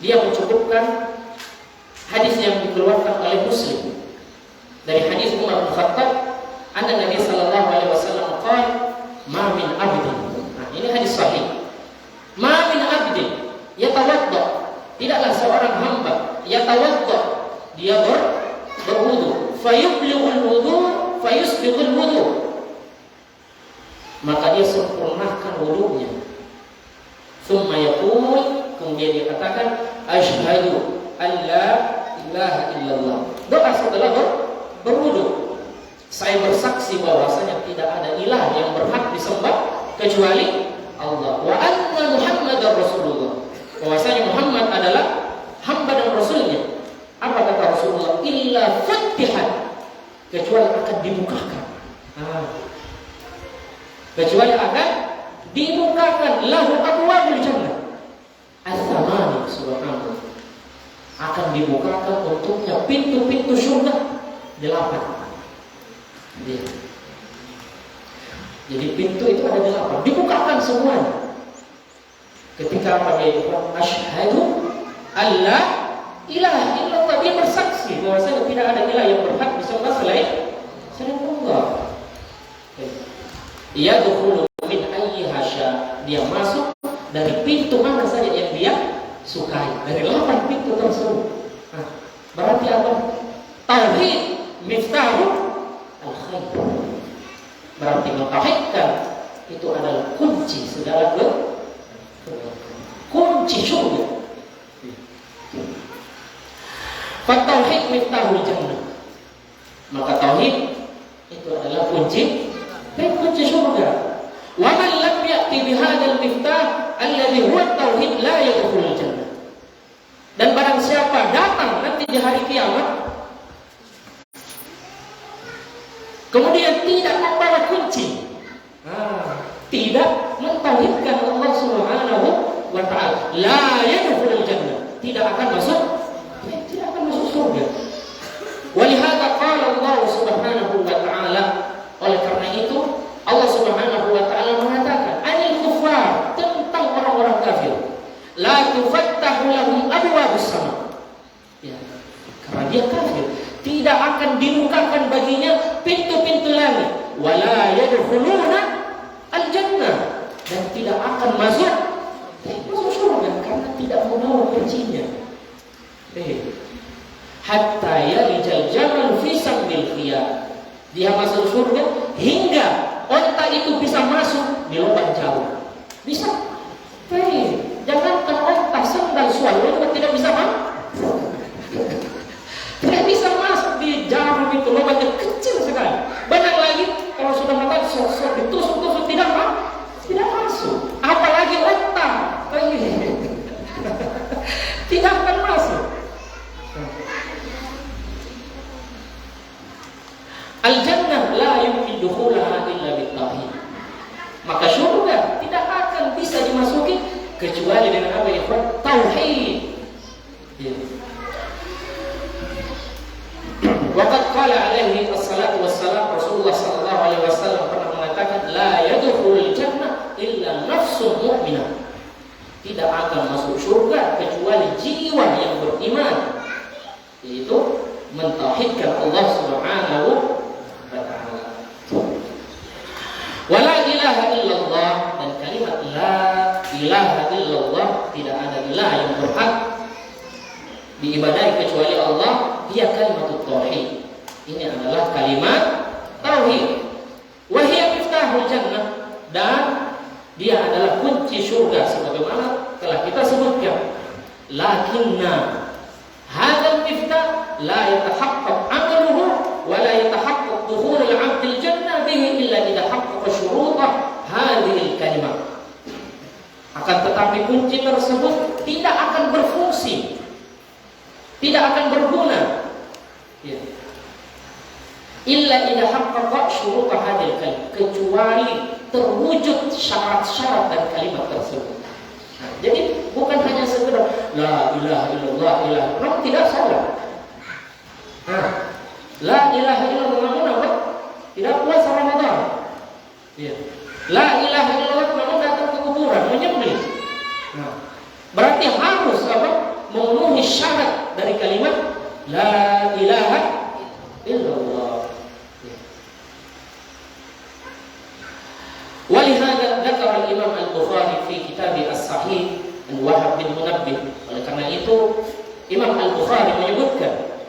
dia mencukupkan hadis yang dikeluarkan oleh Muslim dari hadis Umar bin Khattab, anna Nabi sallallahu alaihi wasallam qala, ma min abdin. Nah, ini hadis sahih. Ma min abdin yatawadda, tidaklah seorang hamba yatawadda, dia berwudu, fayublighul wudu fayusbighul wudu, maka dia sempurnakan wudunya. Tsumma yaqul, kemudian dia katakan, asyhadu an la ilaha illallah. Doa setelah berwudu, saya bersaksi bahwasanya tidak ada ilah yang berhak disembah kecuali Allah. Wa anna Muhammadar Rasulullah, bahwasanya Muhammad adalah hamba dan rasulnya. Apa kata Rasulullah? Illa futihat, kecuali akan dibukakan. Kecuali akan dibukakan lahu abwabul jannah. As-samani, subhanallah. Akan dibukakan untuknya pintu-pintu surga 8. Jadi pintu itu ada 8, dibukakan semuanya. Ketika apa dia bilang asyhadu alla ilaha illallah, dia bersaksi bahwasanya tidak ada ilah yang berhak disembah selain Allah. Ia dukhulu min ayyi hasya, dia masuk dari pintu mana saja yang dia sukai dari 8 pintu tersebut. Berarti apa? Tauhid miftahul al-khair. Berarti mentauhidkan itu adalah kunci segala kunci surga. Fatauhid miftahul jannah, maka tauhid itu adalah kunci surga. Wa man lam ya'ti bihadzal miftah alladhi huwa tauhid la yadkhulul jannah. Dan barang siapa datang nanti di hari kiamat kemudian tidak membawa kunci, tidak mentauhidkan Allah Subhanahu wa ta'ala, la yadkhulul jannah, tidak akan masuk surga. Walihada qala Allah Subhanahu wa ta'ala, oleh karena itu Allah Subhanahu wa ta'ala mengatakan anil kuffar, tentang orang-orang kafir, la tufattahu lahum abwabus sama. Ya, karena dia kafir, tidak akan dibukakan baginya pintu-pintu langit, wala yadkhuluna al-jannah, dan tidak akan masuk surga karena tidak membawa kuncinya. Hatta yalijal jamal fi sambil khiyar, dia masuk surga hingga onta itu bisa masuk di lubang jauh. Bisa. Jangankan onta, sandal swallow juga tidak bisa masuk. Tidak bisa masuk di jarum itu, lubangnya kecil sekali. Banyak lagi kalau sudah makan sok-sok ditusuk-tusuk tidak masuk. Apalagi onta, tidak akan masuk. Al-jannah la yumkin dukhulaha illa bit-tauhid, maka surga tidak akan bisa dimasuki kecuali dengan apa ya? Tauhid. Waqad qala alaihi wassalatu wassalam, Rasulullah sallallahu alaihi wasallam pernah mengatakan la yadkhulul jannah illa nafsun mu'minah, tidak akan masuk surga kecuali jiwa yang beriman, yaitu mentauhidkan Allah Subhanahu wa taala. Wa la ilaha illallah, dan kalimat la ilaha illallah, tidak ada ilah yang berhak diibadahi kecuali Allah, dia kalimat tauhid. Ini adalah kalimat tauhid. Wa hiya miftahul jannah, dan dia adalah kunci surga sebagaimana telah kita sebutkan. Lakinna hadzal miftah la yatahaqqaq 'amaluhu wa la yatahaqqaq dukhul al-'abd al-jannah bihi illa idza haqqaqa syurutah hadhihi al-kalimah. Akan tetapi kunci tersebut tidak akan berfungsi, tidak akan berguna, ya, illa idza haqqaqa syurutah hadhihi al-kalimah, kecuali terwujud syarat-syarat dan kalimat tersebut. Nah, jadi bukan hanya sekedar la ilaha illallah, ilah, namun tidak salah. Nah, la ilaha illallah namun apa? Tidak puasa Ramadan. Ya. La ilaha illallah namun datang ke kuburan menyembelih. Nah, berarti harus apa? Memenuhi syarat dari kalimat la ilaha illallah. Walihada dzakara al-Imam Al-Bukhari fi kitab As-Sahih an Wahab bin Munabbih. Oleh karena itu Imam Al-Bukhari menyebutkan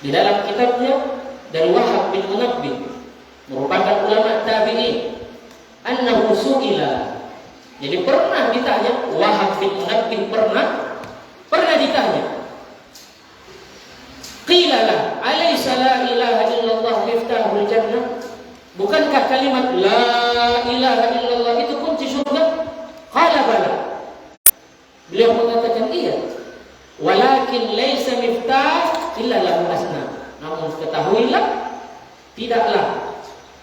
di dalam kitabnya dari Wahab bin Munabbih, merupakan ulama tabi'in, annahu su'ila. Jadi pernah ditanya, Wahab bin Munabbih pernah ditanya, qila lah alaysa la ilaha illallah miftahul jannah, bukankah kalimat la ilaha illallah itu kunci surga? Qala bala. Beliau mengatakan iya. Walakin laisa miftah illa lahu asna. Namun ketahuilah, tidaklah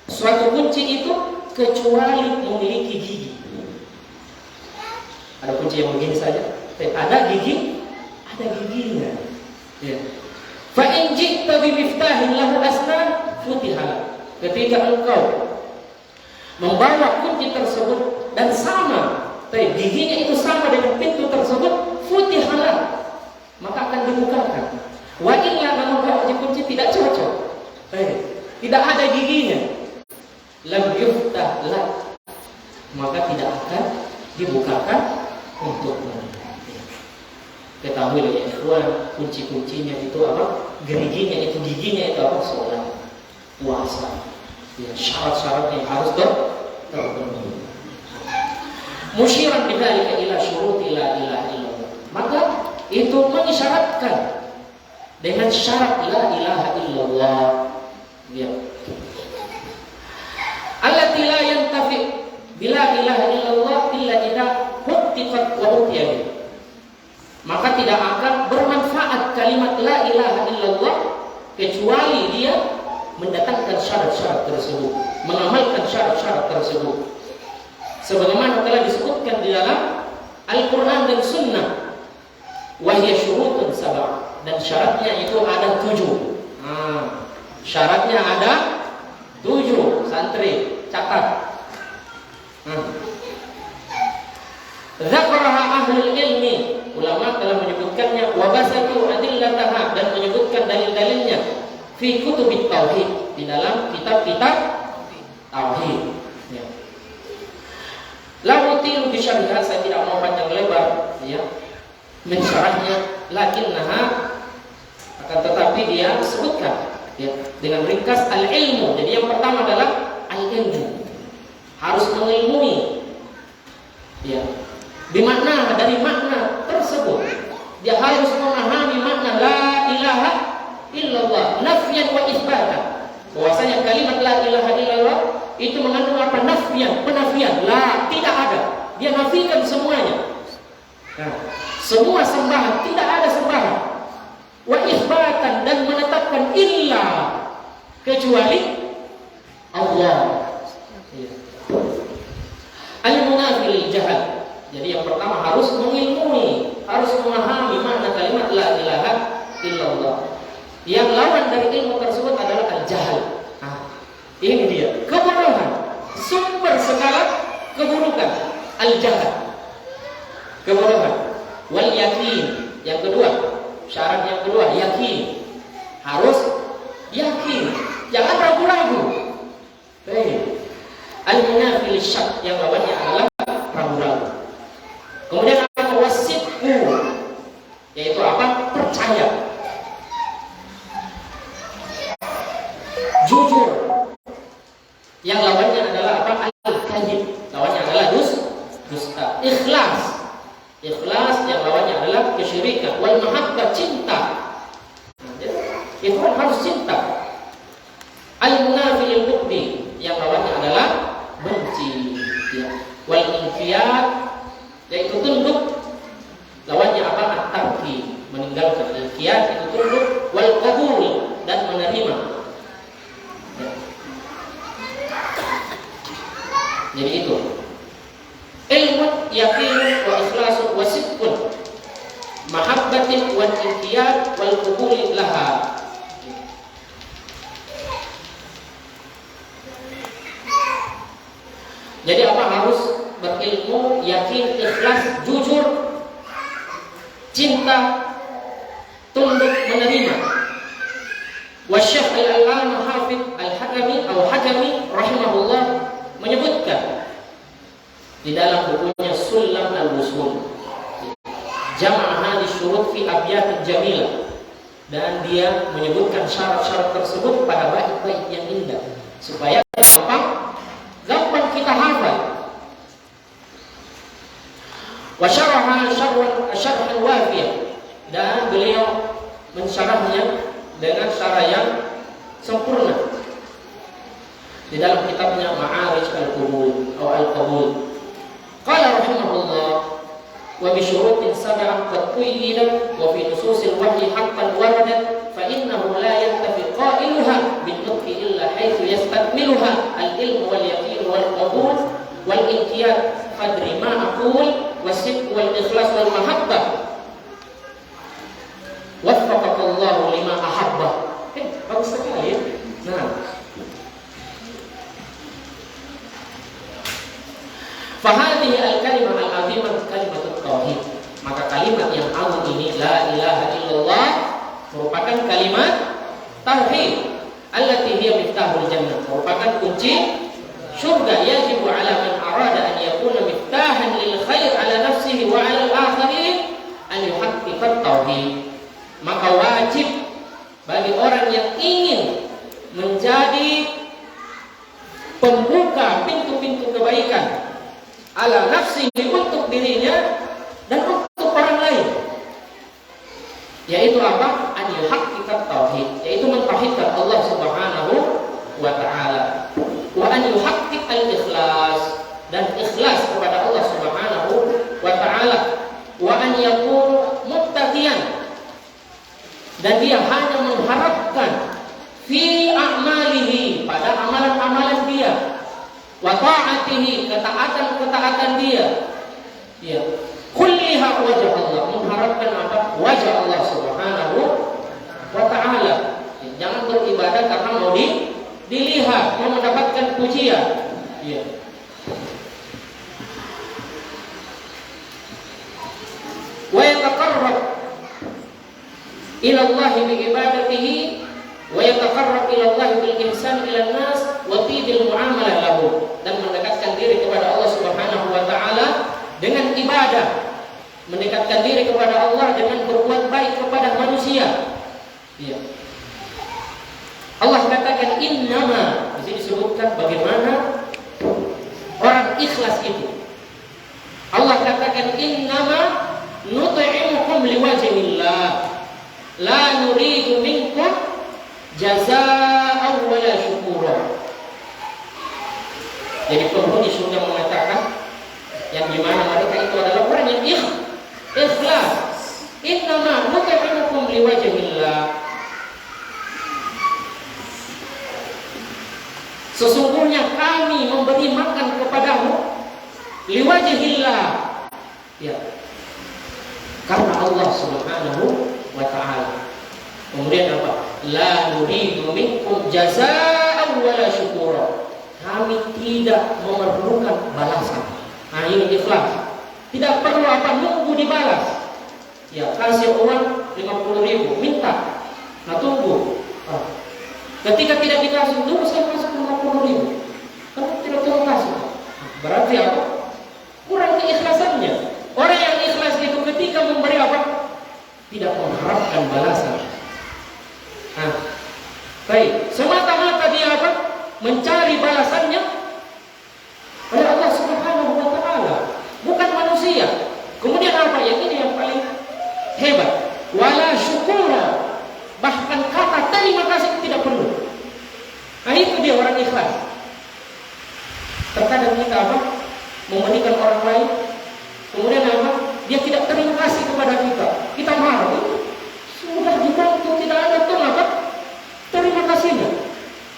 suatu kunci itu kecuali memiliki gigi. Ada kunci yang begini saja, ada gigi, ada giginya. Ya. Fa in ji'ta bi miftahin lahu asna futihala. Ketika engkau membawa kunci tersebut dan sama, giginya itu sama dengan pintu tersebut, futihalah, maka akan dibukakan. Wa illa, namun kalau kunci tidak cocok, tidak ada giginya, lam yuftah lak, maka tidak akan dibukakan untukmu. Ketahui ya ikhwan, kunci-kuncinya itu apa? Giginya itu apa? Sholat, puasa, ya, syarat-syaratnya harus terpenuhi. Musyiran bidzalika ila syuruti la ilaha illallah, maka itu mengisyaratkan dengan syarat la ilaha illallah, ya, allati la yantafi bila ilaha illallah illa idza huttiqat wa utiyah. Maka tidak akan bermanfaat kalimat la ilaha illallah kecuali dia mendatangkan syarat-syarat tersebut, mengamalkan syarat-syarat tersebut. Sebagaimana telah disebutkan di dalam Al-Quran dan Sunnah, wahya syurutun sab'ah, dan syaratnya itu ada 7. Syaratnya ada 7. Santri catat. Dzakaraha ahlul ilmi, ulama telah menyebutkannya, wa basatu adillataha, dan menyebutkan dalil-dalilnya fi kutubit tauhid, di dalam kitab-kitab tauhid. Ya. La utilu bi syarhiha, saya tidak mau panjang lebar ya mensyarahnya, lakinnaha, akan tetapi dia sebutkan ya dengan ringkas al-ilmu. Jadi yang pertama adalah al-ilmu, harus mengilmui ya bimakna, dari makna tersebut dia harus memahami makna la ilaha illallah nafyan wa isbatan, bahwasanya kalimat la ilaha illallah itu mengandung apa? Nafyan, penafian. La, tidak ada, dia nafikan semuanya. Nah, semua sembahan, tidak ada sembahan. Wa isbatan, dan menetapkan illa, kecuali Allah. Al-munafil jahal. Jadi yang pertama harus mengilmui, harus memahami makna kalimat la ilaha illallah. Yang lawan dari ilmu tersebut adalah al-jahal. Ini dia kebodohan, sumber segala keburukan, al-jahal, kebodohan. Wal yakin, yang kedua, syarat yang kedua yakin, Harus yakin, jangan ragu-ragu. Baik. Al-munafi lisyak, yang lawannya adalah ragu-ragu. Kemudian apa? Wasidku, yaitu apa? Percaya. Jujur, yang lawannya adalah apa? Al-kadzib, lawannya adalah dusta. Ikhlas, ikhlas yang lawannya adalah kesyirikan. Wal mahabbah, cinta. Itu harus cinta. Al-munafi lil bughdi, yang lawannya adalah benci. Wal inqiyad, yaitu tunduk, lawannya apa? At-tarki, meninggalkan. Inqiyad itu tunduk. Wal qabul, dan menerima. Jadi itu ilmu, yakin, wa ikhlasun, wa sidqun, mahabbatin, wal inqiyad, wal qabul laha. Jadi apa? Harus berilmu, yakin, ikhlas, jujur, cinta, tunduk, menerima. Wasyekh al-allamah Hafidz al-Hakami atau Hakami rahimahullah menyebutkan di dalam bukunya Sulam al-Wusul, jama'a hadhihi syurut fi abyat jamilah, dan dia menyebutkan syarat-syarat tersebut pada bait-bait yang indah supaya gampang kita hafal. Wa syaraha syarhan wafiyah, dan beliau mensyarahnya dengan syarah yang sempurna di dalam kitabnya Ma'arij al-Qabul atau Al-Qabul. Qala rahimahullah, wa bi syurutin sab'ah qad quyyidat wa fi nususil wahyi haqqan waradat fa innahu la yantafi qailuha bin nutqi illa haythu yastakmiluha al-ilm wal yaqin wal qabul wal inqiyad qadri ma aqul wasidq wal ikhlas wal mahabbah waffaqakallahu lima ahabba. Bagus sekali ya. Nah, fahadhihi al-kalimah al-azimah kalimatut tauhid, maka kalimat yang agung ini, la ilaha illallah, merupakan kalimat tauhid. Allati hiya miftahul jannah, merupakan kunci surga. Yajibu ala man arada an yakuna miftahan lil khair ala nafsihi wa ala al-akharin an yuhaqqiqa tauhid. Maka wajib bagi orang yang ingin menjadi pembuka pintu-pintu kebaikan ala nafsihi, untuk dirinya dan untuk orang lain, yaitu apa? An yuhaqqiqa tauhid, yaitu mentauhidkan Allah Subhanahu wa taala. Wa an yuhaqqiq al-ikhlas, dan ikhlas kepada Allah Subhanahu wa taala. Wa an yakun muttaqiyan, dan dia hanya mengharapkan fi a'malihi, pada amalan-amalan dia, wa ta'atihi, ketaatan dia, ya, kulliha wajah Allah, mengharapkan apa? Wajah Allah Subhanahu wa ta'ala. Jangan beribadah karena mau dilihat, mau mendapatkan pujian, ya. Wa yataqarrab ila Allah bi ibadatihi wa yataqarrab ila Allah bil ihsan ila nas wa tibil muamalah lahu, dan mendekatkan diri kepada Allah Subhanahu wa taala dengan ibadah, mendekatkan diri kepada Allah dengan berbuat baik kepada manusia. Ya. Allah katakan innama, di sini disebutkan bagaimana orang ikhlas itu. Allah katakan innama nut'imukum liwajhillah la nuridu minkum jazaa'an wala syukura. Jadi penghuni surga mengatakan yang dimana mereka itu adalah orang yang ikhlas. Innama nut'imukum liwajhillah, sesungguhnya kami memberi makan kepadamu liwajhillah, ya, karena Allah Subhanahu wa ta'ala. Kemudian apa? La nuridu minkum jazaa'an wala syukura, kami tidak memerlukan balasan. Nah, ini ikhlas. Tidak perlu apa nunggu dibalas. Ya, kasih uang 50.000, minta. Nah, tunggu. Ah. Ketika tidak dikasih dulu, saya kasih 50.000. Kalau tidak terima kasih, berarti apa? Kurang keikhlasannya. Orang yang ikhlas itu ketika memberi apa? Tidak mengharapkan balasan. Nah, baik. Semata-mata dia apa? Mencari balasannya pada Allah Subhanahu wa Ta'ala, bukan manusia. Kemudian apa? Yang ini yang paling hebat. Wala syukura, bahkan kata terima kasih tidak perlu. Nah, itu dia orang ikhlas. Terkadang kita apa? Memberikan orang lain, kemudian apa? Dia tidak terima kasih kepada kita. Kita marah. Sudah dibantu, tidak ada tuh apa? Terima kasihnya.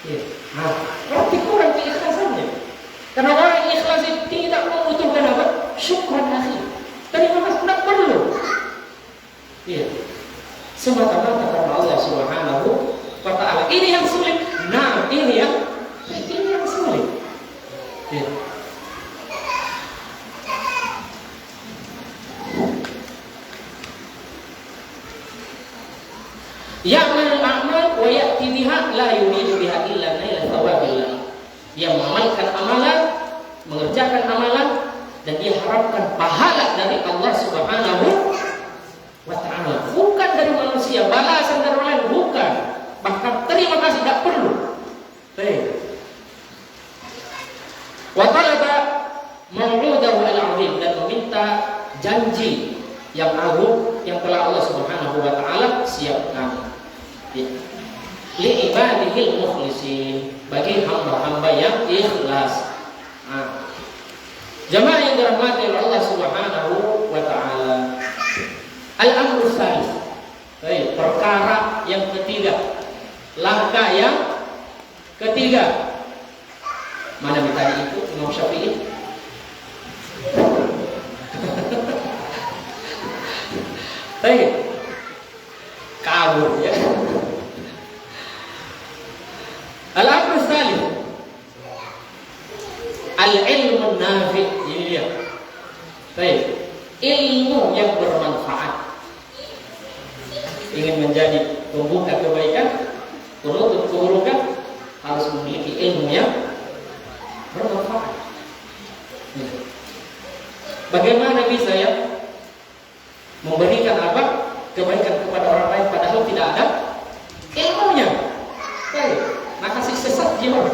Ya. Nah, berarti kurang keikhlasannya. Karena orang ikhlas itu tidak membutuhkan apa? Syukran akhi. Terima kasih tidak perlu. Iya. Semata-mata karena Allah Subhanahu wa Ta'ala. Ini yang sulit. Nah, ini yang sulit. Ya. Ya'mal a'mal wa ya'ti biha la yuridu biha illa naila thawabillah. Dia mengamalkan amalan, mengerjakan amalan, dan dia harapkan pahala dari Allah Subhanahu wa Ta'ala, bukan dari manusia, balasan dari orang lain bukan. Bahkan terima kasih tidak perlu. Baik. Wa talaba maw'udahu al-'azim, dan meminta janji yang agung yang telah Allah Subhanahu wa Ta'ala siapkan li ibadihil mukhlisin, bagi hamba-hamba yang ikhlas. Nah, jemaah yang dirahmati oleh Allah Subhanahu wa Ta'ala, al-amru tsalits, perkara yang ketiga, langkah yang ketiga. Mana ditanya itu Imam Syafi'i? Baik, kabur ya. Al-amru tsalits, al-ilmu nafi'. Ini dia. Baik, ilmu yang bermanfaat. Ingin menjadi pembuka kebaikan, penutup keburukan, harus memiliki ilmu yang bermanfaat. Bagaimana bisa ya memberikan apa? Kebaikan kepada orang lain padahal tidak ada ilmunya. Baik, nah kasih sesat gimana?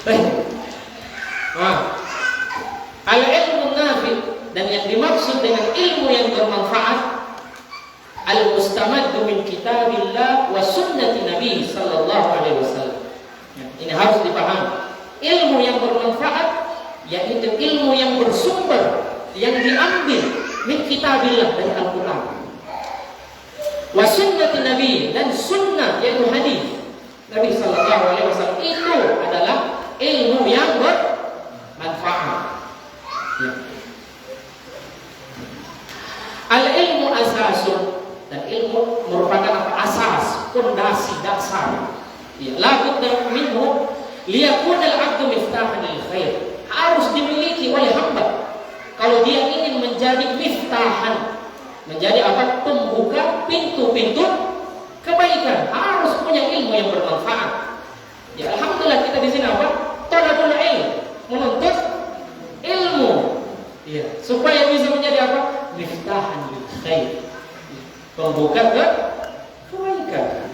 Baik. Nah, al-ilmu nafi', dan yang dimaksud dengan ilmu yang bermanfaat, al-mustamaddu min kitabillah wa sunnati Nabi sallallahu alaihi wasallam. Ini harus dipahami. Ilmu yang bermanfaat yaitu ilmu yang bersumber, yang diambil min kitabillah, dari Al-Quran, wa sunnati Nabi, dan sunnah yaitu hadis Nabi sallallahu alaihi wasallam. Itu adalah ilmu yang bermanfaat. Ya. Al-ilmu asasun, dan ilmu merupakan apa? Asas, fondasi, dasar. Ya, la budda minhu liyakuna al-'abdu miftahan lil khair. Harus dimiliki oleh hamba kalau dia ingin menjadi miftahan, menjadi apa? Pembuka pintu-pintu kebaikan. Harus punya ilmu yang bermanfaat. Ya, alhamdulillah kita di sini apa? Talabul ilm, menuntut ilmu. Ya, supaya bisa menjadi apa? Miftahan lil khair, pembuka kebaikan.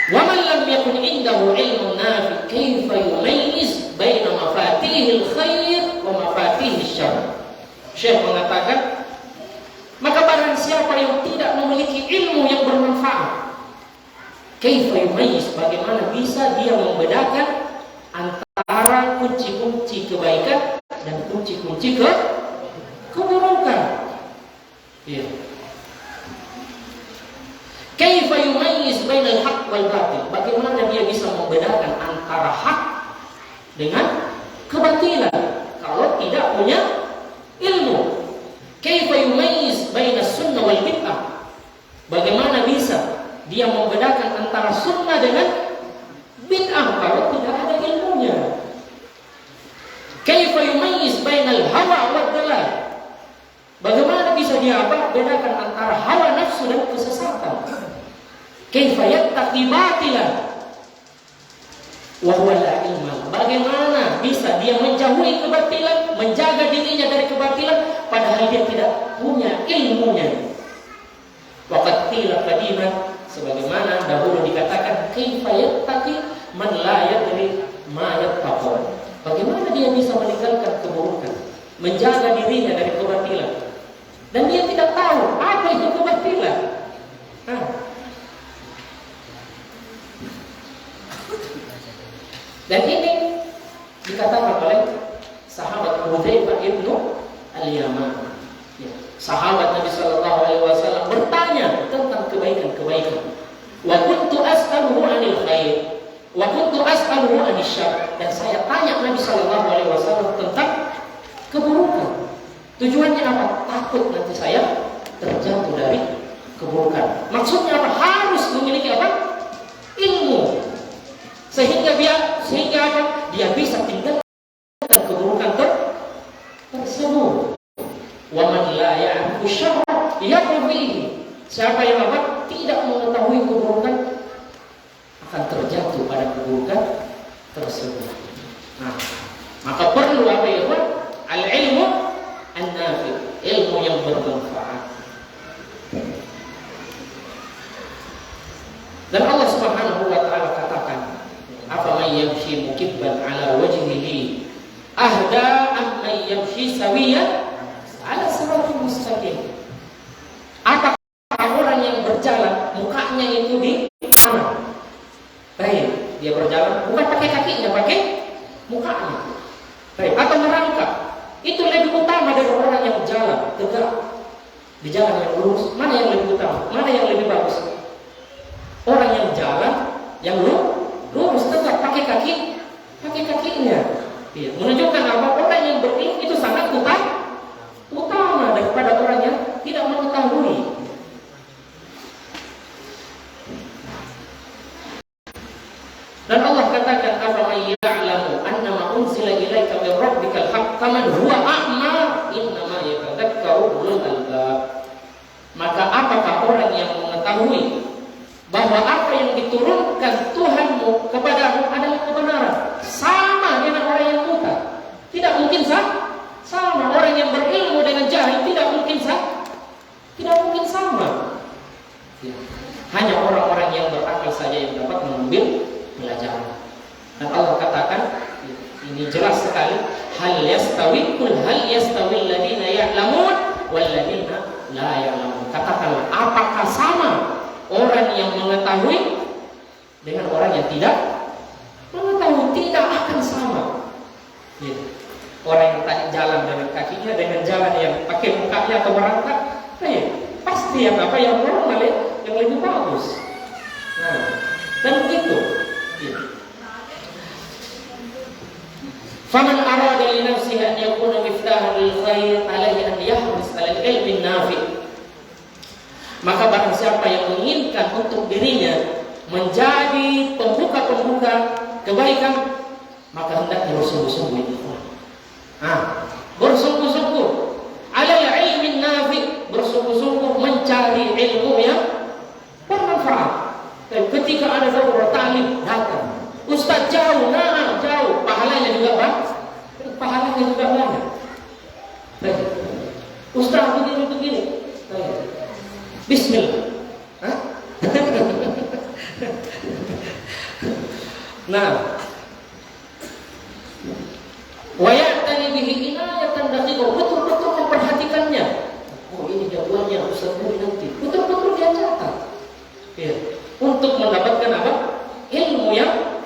Wa man lam yakun indahu ilmun nafi, kaifa yumayyiz baina mafatihil khair wa mafatihis syarr. Syekh mengatakan, maka barang siapa yang tidak memiliki ilmu yang bermanfaat, kaifa yumayyiz, bagaimana bisa dia membedakan antara kunci-kunci kebaikan dan kunci-kunci keburukan. Ya. Kaifa yumayyiz bainal haqq wal batil, bagaimana dia bisa membedakan antara hak dengan kebatilan kalau tidak punya ilmu. Kaifa yumayyiz bainas sunnah wal bid'ah, bagaimana bisa dia membedakan antara sunnah dengan bid'ah kalau tidak ada ilmunya. Kaifa yumayyiz bainal hawa wad dalal, bagaimana bisa bisa dia apa? Bedakan antara hawa nafsu dan kesesatan. Kaifa yattaqi batilan wa huwa la ilma. Bagaimana bisa dia menjauhi kebatilan, menjaga dirinya dari kebatilan padahal dia tidak punya ilmunya. Waqad qila qadiman, sebagaimana dahulu dikatakan, kaifa yattaqi man la yadri ma yattaqu. Bagaimana dia bisa meninggalkan keburukan, menjaga dirinya dari kebatilan, dan dia tidak tahu apa itu kebatilan. Dan ini dikatakan oleh sahabat Hudzaifah ibnu al-Yaman. Sahabat Nabi Sallallahu Alaihi Wasallam bertanya tentang kebaikan-kebaikan. Wa kuntu as'aluhu 'anil khair, wa kuntu as'aluhu 'anil syarr. Dan saya tanya Nabi Sallallahu Alaihi Wasallam tentang keburukan. Tujuannya apa? Takut nanti saya terjatuh dari keburukan. Maksudnya apa? Harus memiliki apa? Ilmu. Sehingga apa? Dia bisa tinggalkan keburukan tersebut. Wa man la ya'rifu syarra yaqu fihi. Siapa yang apa? Tidak mengetahui keburukan akan terjatuh pada keburukan tersebut. Nah, maka perlu apa ya, Pak? Al-ilmu an-nafi, ilmu yang bermanfaat. Dan Allah Subhanahu wa taala katakan, "Afa may yamshi mukibban ala wajhihi ahda am may yamshi sawiyan ala siratal mustaqim." Apakah orang yang berjalan mukanya itu di mana? Baik, dia berjalan bukan pakai kakinya, pakai mukanya. Baik, atau merangkak. Itu lebih utama dari orang yang jalan tegak di jalan yang lurus. Mana yang lebih utama? Mana yang lebih bagus? Orang yang jalan yang lurus tegak pakai kakinya. Iya, menunjukkan apa? Orang yang berilmu itu sangat utama daripada orang yang tidak mengetahui. Dan Allah katakan, "Afaman ya'lamu annama unzila ilaika min rabbikal haqq kaman huwa a'ma innama yatadhakkaru ulul albab." Maka apakah orang yang mengetahui bahwa apa yang diturunkan Tuhanmu kepadamu adalah kebenaran, sama dengan orang yang buta? Tidak mungkin sama. Orang yang berilmu dengan jahil tidak mungkin sama. Ya. Hanya orang-orang yang berakal saja yang dapat mengambil pelajaran. Dan Allah katakan, ini jelas sekali, hal yastawi alladziina ya'lamun wal ladziina la ya'lamun. Katakanlah, apakah sama orang yang mengetahui dengan orang yang tidak mengetahui? Tidak akan sama. Gitu. Orang yang tadi jalan dengan kakinya dengan jalan yang pakai mukanya atau merangkak, pasti yang normal yang lebih bagus. Nah, dan begitu. Faman arada li nafsihi an yakuna miftahan lil khair alaihi an yahris 'ala al-ilmi nafi'. Maka barang siapa yang menginginkan untuk dirinya menjadi pembuka-pembuka kebaikan, maka hendaknya bersungguh-sungguh bersungguh-sungguh 'ala al-ilmi nafi', bersungguh-sungguh mencari ilmu yang bermanfaat. Dan ketika ada daurah ta'lim, datang. Ustaz jauh, jauh. Pahalanya juga banyak. Ustaz begini. Bismillah. Nah, wa ya'tani bihi inayatan daqiqah, betul-betul memperhatikannya. Oh, ini jawabannya Ustaz nanti. Betul-betul dia catat. Ya. Untuk mendapatkan apa? Ilmu yang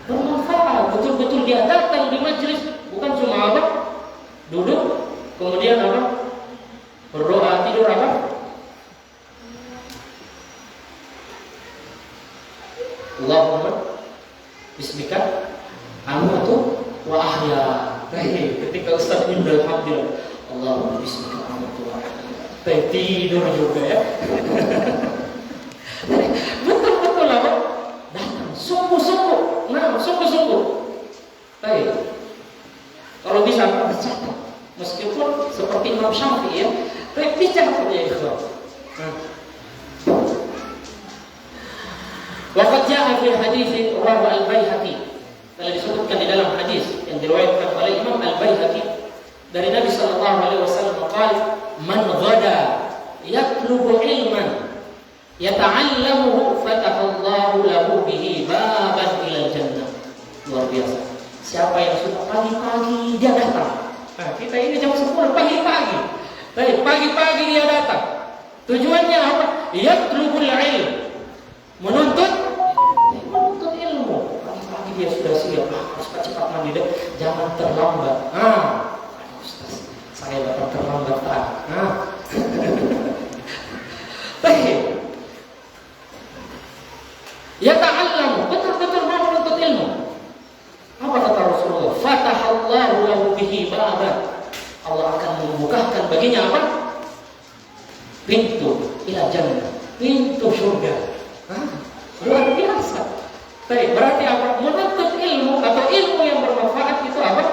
bermanfaat. Betul-betul dia datang di majelis, bukan cuma apa? Duduk, kemudian apa? Berdoa, tidur apa? Allahumma bismika amutu wa ahya. Ketika Ustaz Indra alhamdulillah, Allahumma bismika amutu wa ahya. Tidur juga ya. Betul-betul apa? Datang sungguh-sungguh. Sungguh-sungguh. Baik. Kalau bisa bercatat, meskipun seperti Imam Syafi'i ya, Tapi bicara saja ikhwan. Waqad jaa fi hadits rawahu al-Baihaqi. Telah disebutkan di dalam hadis yang diriwayatkan oleh Imam Al-Baihaqi dari Nabi sallallahu alaihi wasallam qala man ghada yatlubu ilman yata'allamuhu fatahallahu lahu bihi baban ilal jannah. Luar biasa. Siapa yang suka pagi-pagi dia datang. Nah, kita ini jam 10 pagi-pagi. Baik, pagi-pagi dia datang. Tujuannya apa? Yatlubul ilm. Menuntut ilmu. Pagi-pagi dia sudah siap. Harus cepat mandi deh. Jangan terlambat. Ustaz, saya bakal terlambat tadi. Baik. Ya ta'allam, betul-betul mau menuntut ilmu. Apa kata Rasulullah? Fatahallahu lahu bihi baban. Allah akan membukakan baginya apa? Pintu ila jannah, pintu surga. Luar biasa. Baik, berarti apa? Menuntut ilmu atau ilmu yang bermanfaat itu apa?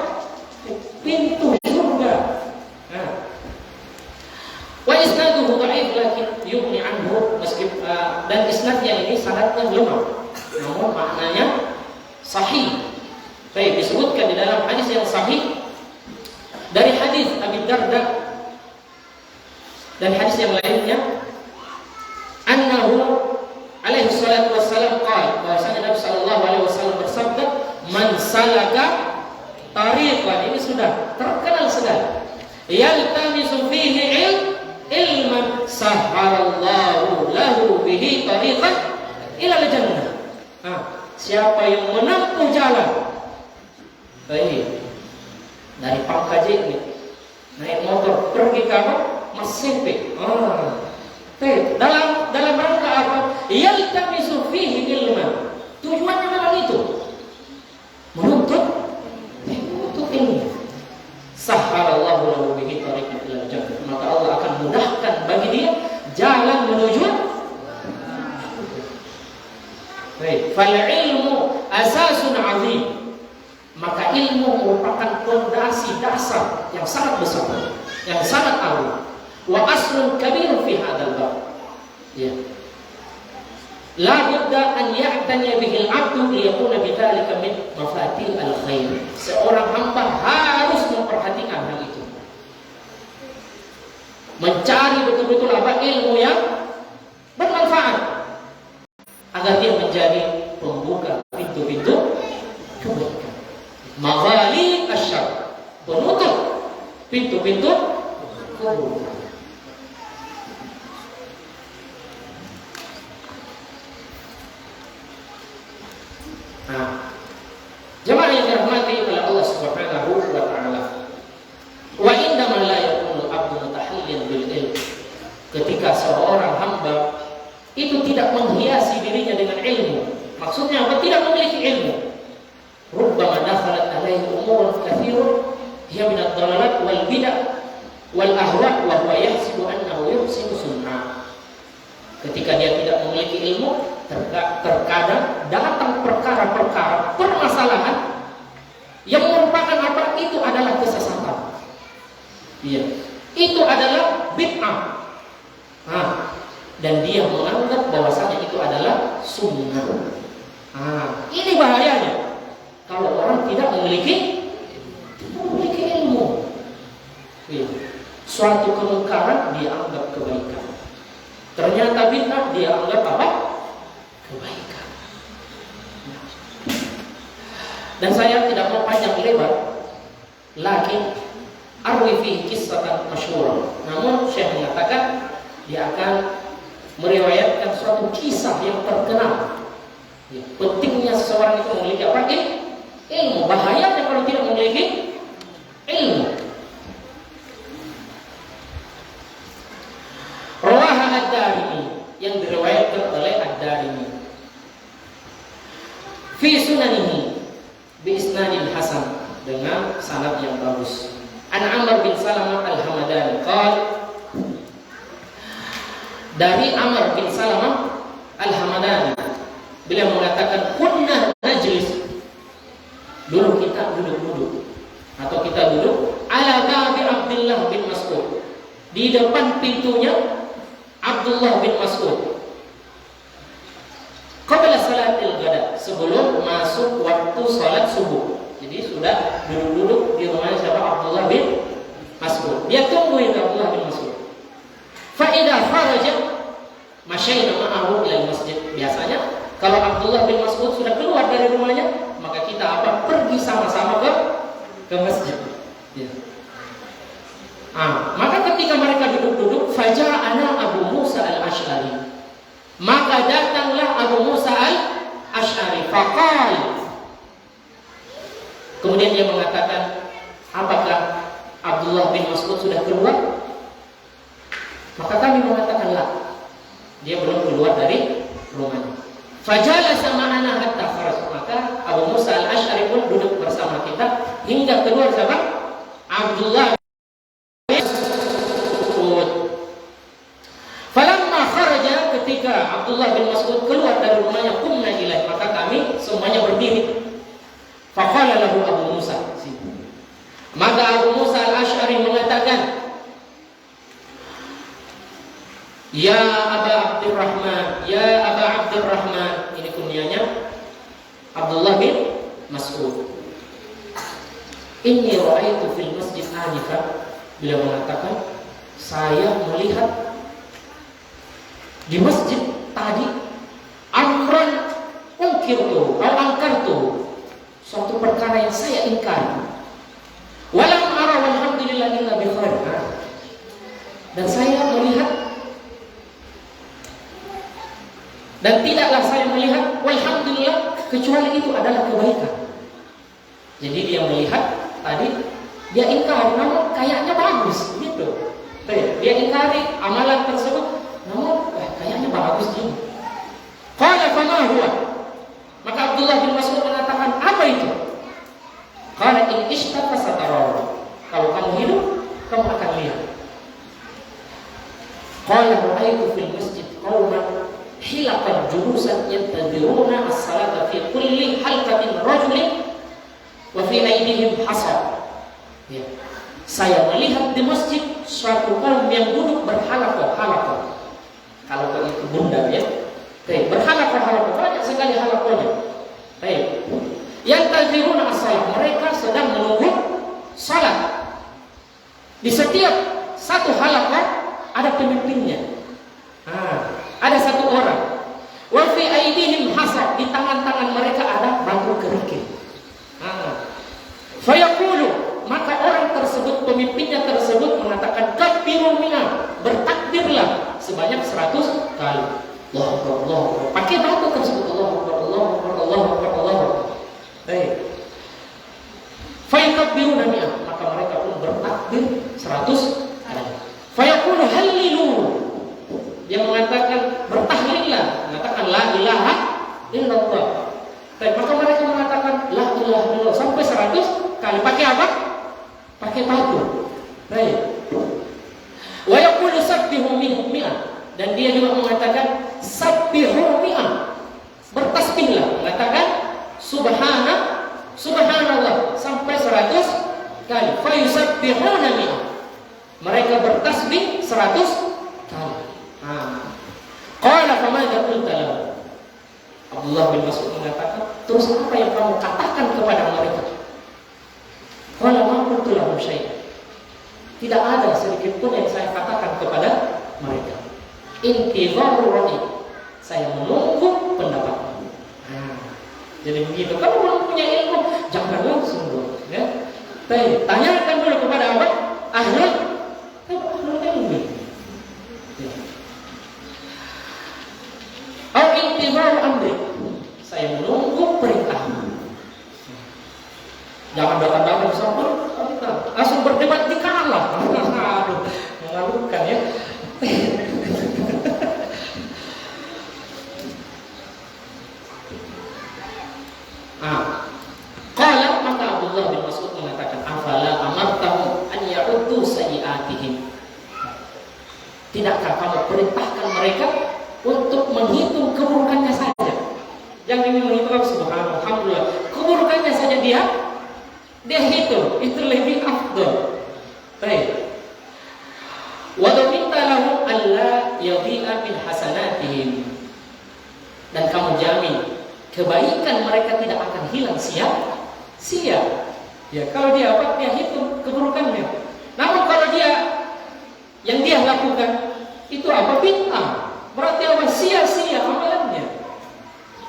Pintu surga. Wa isnaduhu dha'if lakin yughni anhu, dan isnadnya ini sanadnya lemah. Namun maknanya sahih. Baik, disebutkan di dalam hadis yang sahih dari hadis Abi Darda dan hadis yang lainnya, annahu alaihi salatu wassalam qala, bahwasanya Nabi sallallahu alaihi wasallam bersabda, man salaka tariqan, ini sudah terkenal sekali, yaltamisu fihi ilman sahharallahu lahu bihi tariqan ila jannah. Siapa yang menempuh jalan, baik, dari Pangkaji ini naik motor pergi ke Masjid. Dalam rangka apa? Yaltamisu fihi ilman. Tujuannya memang itu. Menuntut ilmu. Sahharallahu lahu bihi tariqan ila jannah. Maka Allah akan mudahkan bagi dia jalan menuju. Baik, fal ilmu asasun azim. Maka ilmu merupakan fondasi dasar yang sangat besar, yang sangat agung. Wa aslun kabir fi hadzal bab. Ya. La budda an ya'tani bihi al-'abdu liyakuna bidzalika min mafatih al-khair. Seorang hamba harus memperhatikan hal itu. Mencari betul-betul apa? Ilmu yang bermanfaat agar dia menjadi pembuka pintu-pintu kebaikan. Maghali asyar, penutup pintu-pintu keburukan. Jemaah yang dirahmati oleh Allah Subhanahu wa taala. Wa indama la yakunu abdu mutahayyan bil ilm. Ketika seorang hamba itu tidak menghiasi dirinya dengan ilmu. Maksudnya apa? Tidak memiliki ilmu. Rubbama dakhalat alaihi umurun katsirun hiya min ad-dalalat wal bid'ah wal ahwa wa huwa yahsibu annahu yuhsinu sun'ah. Ketika dia tidak memiliki ilmu, terkadang datang perkara-perkara permasalahan yang merupakan apa? Itu adalah kesesatan. Iya. Itu adalah bid'ah. Dan dia menganggap bahwasanya itu adalah sunnah. Ini bahayanya. Kalau orang tidak memiliki ilmu, suatu kemungkaran dia anggap kebaikan. Ternyata bid'ah dia anggap apa? Kebaikan. Dan saya tidak mau panjang lebar, lakin arwi fi kisatan masyhurah. Namun Syekh mengatakan dia akan meriwayatkan suatu kisah yang terkenal. Pentingnya seseorang itu memiliki apa? Ilmu. Bahayanya kalau tidak memiliki ilmu. Rawaha ad-Darimi, yang diriwayatkan oleh ad-Darimi fi sunanihi bi isnadin hasan, dengan sanad yang bagus. An Amr bin Salamah al-Hamadani qala, dari Amr bin Salamah al-Hamadani, beliau mengatakan, kunna najlis, dulu kita duduk-duduk, atau kita duduk ala babi Abdullah bin Mas'ud, Di depan pintunya Abdullah bin Mas'ud. Qabla salatil ghada, sebelum masuk waktu salat subuh. Jadi sudah duduk-duduk di rumahnya siapa? Abdullah bin Mas'ud. Dia tungguin Abdullah bin Mas'ud. Fa idza kharaja masyayna ma'ahu ila masjid. Biasanya kalau Abdullah bin Mas'ud sudah keluar dari rumahnya, maka kita apa? Pergi sama-sama ke masjid. Ya. Maka ketika mereka duduk-duduk, faja'ana Abu Musa al-Asy'ari. Maka datanglah Abu Musa al-Asy'ari. Faqal. Kemudian dia mengatakan, apakah Abdullah bin Mas'ud sudah keluar? Maka kami mengatakan lah, dia belum keluar dari rumahnya. Fajalasa ma'ana hatta kharaj. Maka Abu Musa al-Asy'ari pun duduk bersama kita hingga keluar siapa? Abdullah bin Mas'ud. Falamma kharaja, ketika Abdullah bin Mas'ud keluar dari rumahnya, qumna ilaih, maka kami semuanya berdiri. Faqala lahu Abu Musa. Maka Abu Musa al-Asy'ari mengatakan, Ya Aba Abdurrahman, Ya Aba Abdurrahman. Ini kunyanya Abdullah bin Mas'ud. Inni ra'aitu fil masjid anifa. Beliau mengatakan, saya melihat di masjid tadi amran unkirtu atau angkartu, suatu perkara yang saya ingkari. Walam ara walhamdulillah illa bi khair. Dan saya melihat, dan tidaklah saya melihat walhamdulillah kecuali itu adalah kebaikan. Jadi dia melihat tadi, dia ingkari, namun kayaknya bagus gitu. Dia ingkari amalan tersebut, namun kayaknya bagus ini. Qala fama huwa. Maka Abdullah bin Mas'ud mengatakan, apa itu? Qala in ishtaqa satara. Kalau kamu hidup, kamu akan lihat. Qala ra'aitu fil masjid qauman hilaqan julusan yantadhiruna as-salata fi kulli halqatin rajulin wa fi aydihim hasa. Ya. Saya melihat di masjid suatu kaum yang duduk berhalaqah-halaqah. Kalau itu bunda ya. Baik, berhalaqah-halaqah, banyak sekali halaqahnya. Baik. Yantadhiruna as-salat, mereka sedang menunggu salat. Di setiap satu halaqah ada pemimpinnya. Ada satu orang. Wa fi aydihim hasab, di tangan-tangan mereka ada batu kerikil. Fayaqulu, maka orang tersebut, pemimpinnya tersebut mengatakan, kabbiru mina, bertakbirlah sebanyak 100 kali. Allahu Akbar, Allahu Akbar. Pakai batu tersebut, Allahu Akbar, Allahu Akbar, Allahu Akbar, Allahu Akbar. Baik. Fayakabbiruna mina, maka mereka pun bertakbir 100 kali. Fayaqulu hallilu, dia mengatakan bertahlillah, mengatakan la ilaha illallah. Maka mereka mengatakan la ilaha illallah sampai 100 kali. Pakai apa? Pakai batu. Baik. Wa yaqulu sabbihu mi'ah, dan dia juga mengatakan sabbihu mi'ah, bertasbihlah, mengatakan subhanallah sampai 100 kali. Fa yusabbihuna mi'ah, mereka bertasbih 100 kali. Qala famadza qulta lahu. Abdullah bin Mas'ud mengatakan, terus apa yang kamu katakan kepada mereka? Qala ma qultu lahum syai'an. Tidak ada sedikit pun yang saya katakan kepada mereka. Intidharu ra'i, saya menunggu pendapat. Jadi begitu. Kalau belum punya ilmu, jangan langsung dulu, ya. Tanyakan dulu kepada apa? Ahlul ilmi. Au intidharu amri, saya menunggu perintah. Jangan datang-datang sampai langsung berdebat di kalah. Aduh, memalukan ya. Qala, maka Abdullah bin Mas'ud mengatakan, afala amartahum an ya'uddu sayyi'atihim. Tidakkah kamu perintahkan mereka untuk menghitung keburukannya saja? Yang ingin menghitung subhanallah, alhamdulillah, keburukannya saja dia hitung, itu lebih afdal. Baik. Wa kebaikan mereka tidak akan hilang sia-sia. Ya, kalau dia apa? Dia hitung keburukannya. Namun kalau yang dia lakukan itu apa? Bid'ah. Berarti apa? Sia-sia amalannya.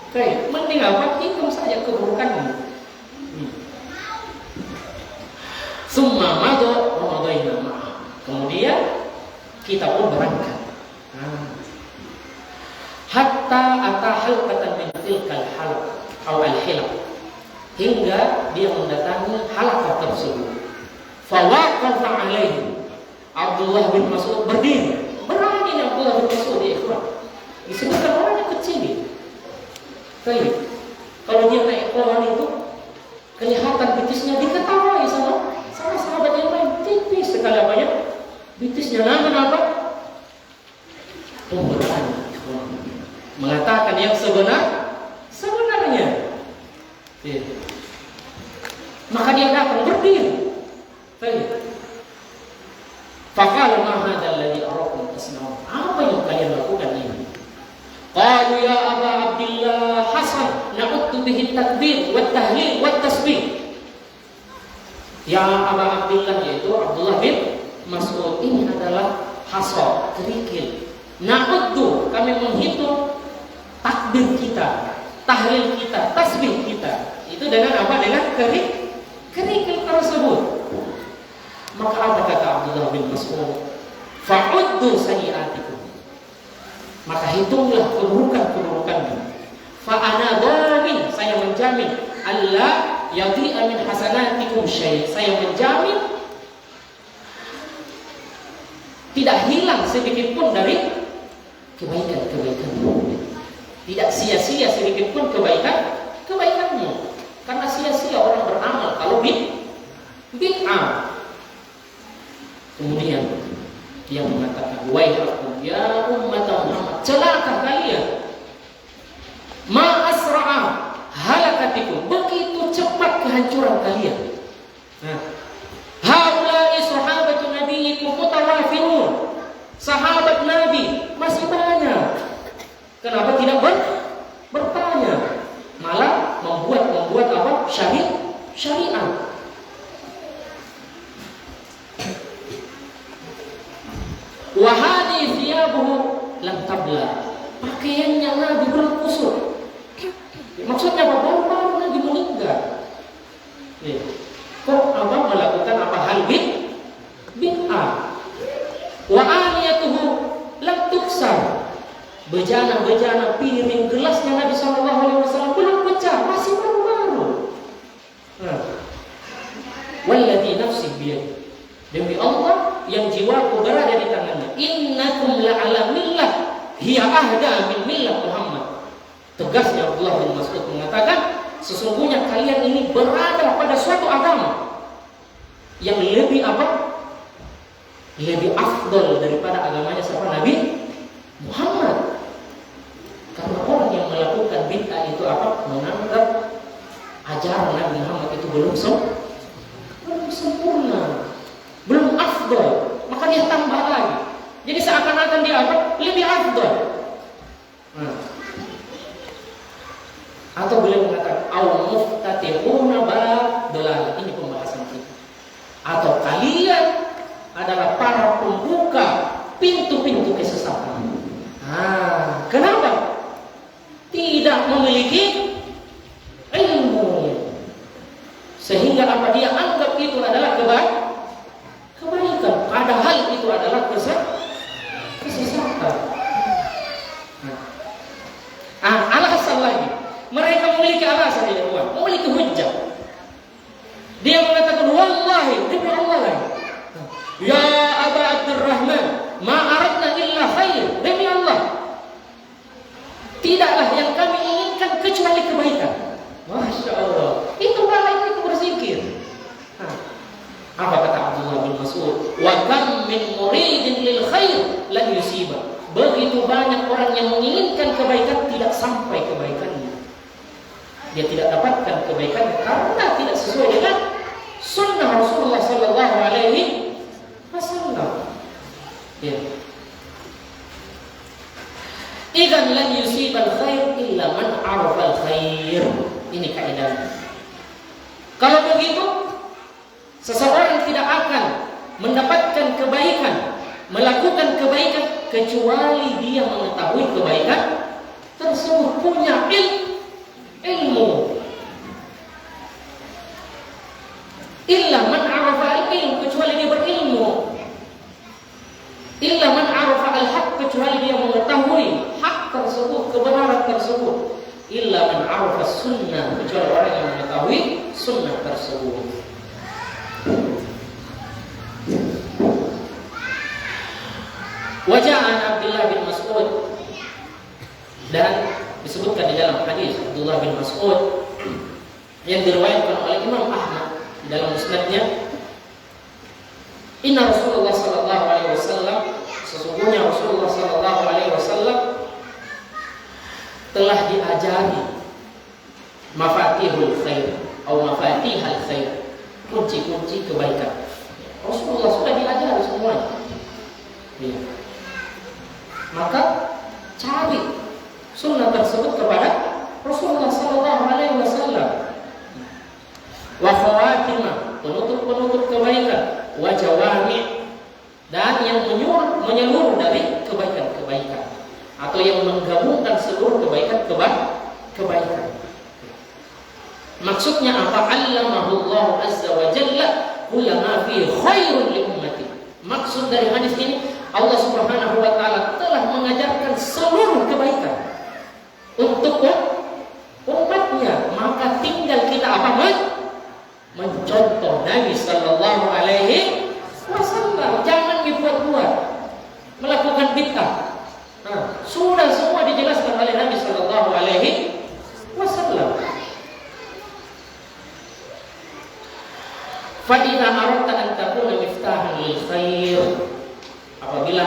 Oke, mending apa? Hitung saja keburukannya. Summa madu ramadaina ma'ah. Kemudian kita pun berangkat. Hatta ata halqatan min tilkal halq aw al-hilaq. Hingga dia mendatangi halaqah tersebut. Fa waqafa alaihi. Abdullah bin Mas'ud berdiri. Berani Abdullah bin Mas'ud di ikhwan. Disebutkan orangnya kecil. Baik. Kalau dia naik pohon itu kelihatan betisnya, diketahui sama sahabat yang lain. Tipis sekali apanya? Betisnya. Namun apa? Pemberani. Mengatakan yang sebenarnya. Ya. Maka dia datang berdiri. Baik. Faqala ma hadzal ladzi arakum tasna'un. Apa yang kalian lakukan ini? Qalu ya Aba Abdillah Hasan na'uddu bihi takbir wat tahlil wat tasbih. Ya Aba Abdillah, yaitu Abdullah bin Mas'ud, ini adalah hasa, kerikil. Na'uddu, kami menghitung takbir kita, tahlil kita, tasbih kita. Itu dengan apa? Dengan kerikil tersebut. Maka apa kata Abdullah bin Mas'ud? Fa'uddu sayyi'atikum. Maka hitunglah keburukan-keburukanmu. Fa'ana dhamin, saya menjamin, Allah yadhi'a min hasanatikum syai'. Saya menjamin tidak hilang sedikit pun dari kebaikan-kebaikanmu. Tidak sia-sia sedikit pun kebaikanmu. Karena sia-sia orang beramal kalau bid'ah. Kemudian dia mengatakan, waihakum ya ummat Muhammad, celaka kalian. Ma asra'a halakatikum, begitu cepat kehancuran kalian. Haula'i sahabatu nabiyyikum mutawafirun. Sahabat Nabi masih banyak. Kenapa tidak bertanya? Malah membuat apa? Syariat. Wa hadhihi thiyabuhu lam tabla. Pakaiannya Nabi belum kusut. Maksudnya apa? Baru Nabi meninggal. Kok abang melakukan apa hal bid'ah? Wa aniyatuhu lam tuksar. Bejana-bejana, piring, gelasnya Nabi SAW belum pecah, masih baru-baru. Walladzi nafsi biyadihi, demi Allah yang jiwaku berada di tangannya, innakum la'ala millah hiya ahda min millah Muhammad. Tegasnya Abdullah bin Mas'ud mengatakan, sesungguhnya kalian ini berada pada suatu agama yang lebih apa? Lebih afdal daripada agamanya siapa? Nabi Muhammad. Karena orang yang melakukan bid'ah itu apa? Menganggap ajaran Nabi Muhammad itu belum sempurna, belum afdal, maka dia tambah lagi. Jadi seakan-akan dia apa? Lebih afdal. Atau boleh mengatakan au muftatihuna ba'dalal. Ini pembahasan kita. Atau kalian adalah para pembuka pintu-pintu kesesatan. Kenapa? Tidak memiliki ilmu, sehingga apa dia anggap itu adalah kebaikan, padahal itu adalah kesesatan. Alasan lagi, mereka memiliki alasan ya Allah, memiliki hujjah. Dia mengatakan wallahi, demi Allah lagi, ya Aba Abdurrahman, ma aradna illa khair, demi Allah, tidaklah yang kami inginkan kecuali kebaikan. Masya Allah, itu baik, itu berzikir. Apa kata Abdullah bin Mas'ud? Wa kam min muridin lil khair lan yusiba. Begitu banyak orang yang menginginkan kebaikan tidak sampai kebaikannya. Dia tidak dapatkan kebaikannya karena tidak sesuai dengan sunnah Rasulullah sallallahu alaihi wasallam. Ya. Idzan lan yusibal khair illa man 'arafa al khair. Seseorang tidak akan mendapatkan kebaikan, melakukan kebaikan kecuali dia mengetahui kebaikan tersebut, punya ilmu. Illa man arafa al-ilm, kecuali dia berilmu. Illa man arafa al-haq, kecuali dia mengetahui hak tersebut, kebenaran tersebut. Illa man arafa sunnah, kecuali orang yang mengetahui sunnah tersebut. Wajah Abdullah bin Mas'ud, dan disebutkan di dalam hadis Abdullah bin Mas'ud yang diriwayatkan oleh Imam Ahmad dalam musnadnya, inna Rasulullah sallallahu alaihi wasallam, sesungguhnya Rasulullah sallallahu alaihi wasallam telah diajari mafatihul khair atau mafatihal khair, kunci-kunci kebaikan. Rasulullah sudah diajari semuanya. Ya. Maka cari sunnah tersebut kepada Rasulullah sallallahu alaihi wasallam. Wa khawatimah, penutup-penutup kebaikan, wa jawami', dan yang menyeluruh dari kebaikan-kebaikan, atau yang menggabungkan seluruh kebaikan. Maksudnya apa? Allamahullahu azza wa jalla kullama fi khairun li ummati. Maksud dari hadis ini, Allah Subhanahu wa taala telah mengajarkan seluruh kebaikan untuk umatnya, maka tinggal kita apa? Mencontoh Nabi sallallahu alaihi wasallam. Jangan dibuat-buat melakukan bid'ah. Sudah semua dijelaskan oleh Nabi sallallahu alaihi wasallam. Fa idza aradta an takuna miftahan lil khair, apabila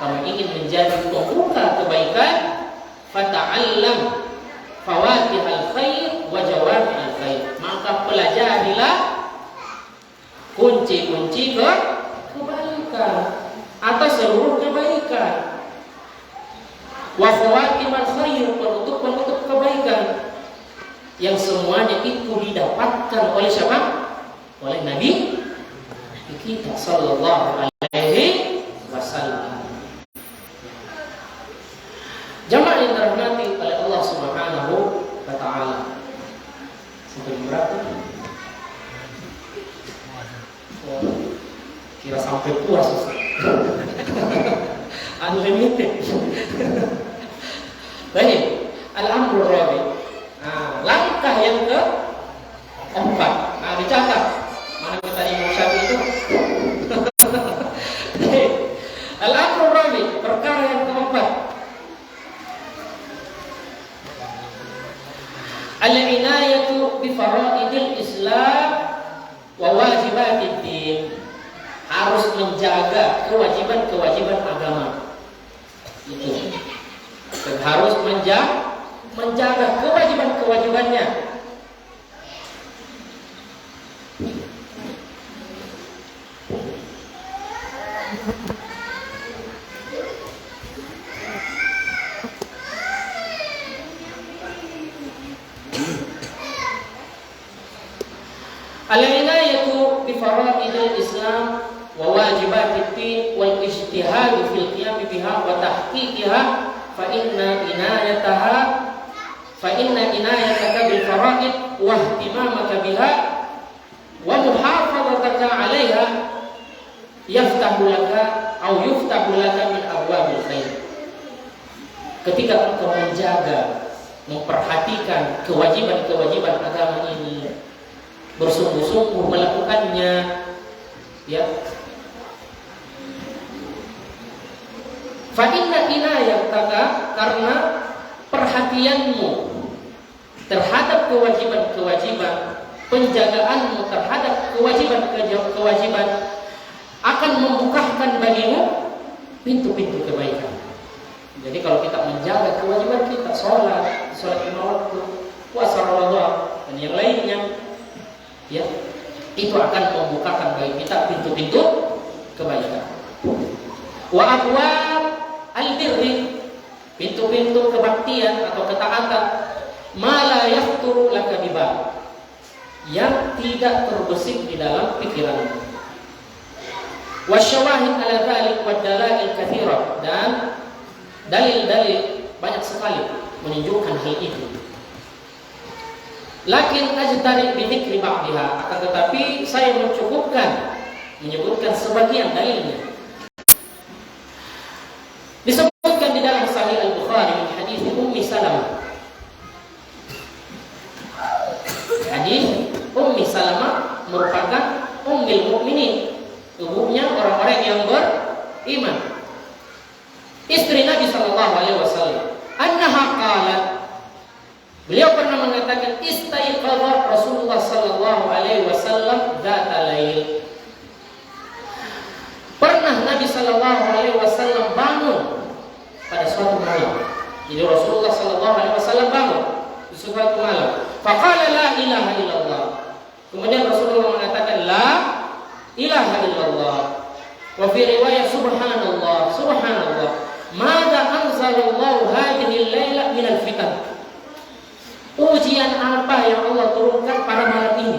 kamu ingin menjadi pembuka kebaikan, fata'allam fawatihal khair wa jawami'al khair, maka pelajarilah kunci-kunci kebaikan atau seluruh kebaikan. Wa fawatimal khair, penutup-penutup kebaikan, yang semuanya itu didapatkan oleh siapa? Oleh Nabi kita sallallahu alaihi wasallam. Jamaah yang dirahmati oleh Allah Subhanahu wa taala. Sampai berapa? Kira sampai puas. Unlimited. Baik, al-amru rabi. Langkah yang keempat. Dicatat. Mana kita Imam Syafi'i itu? Al-amru rabi, perkara yang keempat. Al-inayatu bi faraidil Islam wa wajibatid din. Harus menjaga kewajiban-kewajiban agama. Itu. Dan harus menjaga kewajiban-kewajibannya. Al-inayatu bi faraidil Islam wa wajibatid din wal ijtihad fil qiyam biha wa tahqiqiha fa inna inayataka bil faraid wa ihtimamaka biha wa muhafazataka 'alaiha yuftahu laka min abwabil khair. Ketika engkau menjaga, memperhatikan kewajiban-kewajiban agama ini, bersungguh-sungguh melakukannya, ya. Fa inna inayataka, karena perhatianmu terhadap kewajiban-kewajiban, penjagaanmu terhadap kewajiban-kewajiban akan membukakan bagimu pintu-pintu kebaikan. Jadi kalau kita menjaga kewajiban kita, sholat lima waktu, puasa Ramadan dan yang lainnya, ya, itu akan membukakan bagi kita pintu-pintu kebaikan. Wa abwab al-birri, pintu-pintu kebaktian atau ketaatan, ma la yahturu laka bibab, yang tidak terbesit di dalam pikiranmu. Wasyawahid ala dzalik wa dalail katsira, dan dalil-dalil banyak sekali menunjukkan hal itu. Lakin ajdari bi dzikri ba'dha, akan tetapi saya menyebutkan sebagian dalilnya. Disebutkan di dalam Sahih Al-Bukhari min hadis Ummi Salamah. Hadis Ummi Salamah merupakan ummul mukminin, ibunya orang-orang yang beriman, istri Nabi sallallahu alaihi wasallam. Annaha qalat, beliau pernah mengatakan, istaiqadha Rasulullah sallallahu alaihi wasallam dzata lail. Pernah Nabi sallallahu alaihi wasallam bangun pada suatu malam. Jadi Rasulullah sallallahu alaihi wasallam bangun di suatu malam. Faqala la ilaha illallah. Kemudian Rasulullah mengatakan la ilaha illallah. Wa fi riwayat subhanallah, subhanallah. Mada anzalallahu hadhihi al-laila min al-fitan. Ujian apa yang Allah turunkan pada malam ini?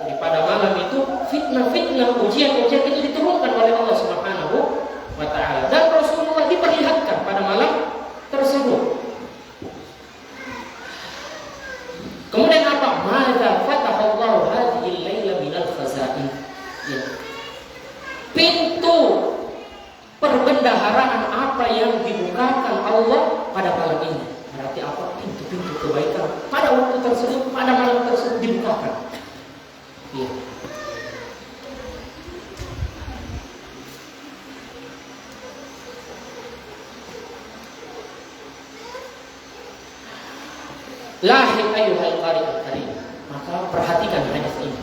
Jadi pada malam itu fitnah-fitnah, ujian-ujian itu diturunkan oleh Allah Subhanahu wa taala, dan Rasulullah diperlihatkan pada malam tersebut. Kemudian apa? Mada fatahallahu hadhihi al-laila minal khazain. Ya. Pintu perbendaharaan apa yang dibukakan Allah pada malam ini? Berarti apa? Pintu-pintu kebaikan pada waktu tersebut, pada malam tersebut dibukakan. Ya. Lahir ayuhal qari'ul karim, maka perhatikan hadis ini.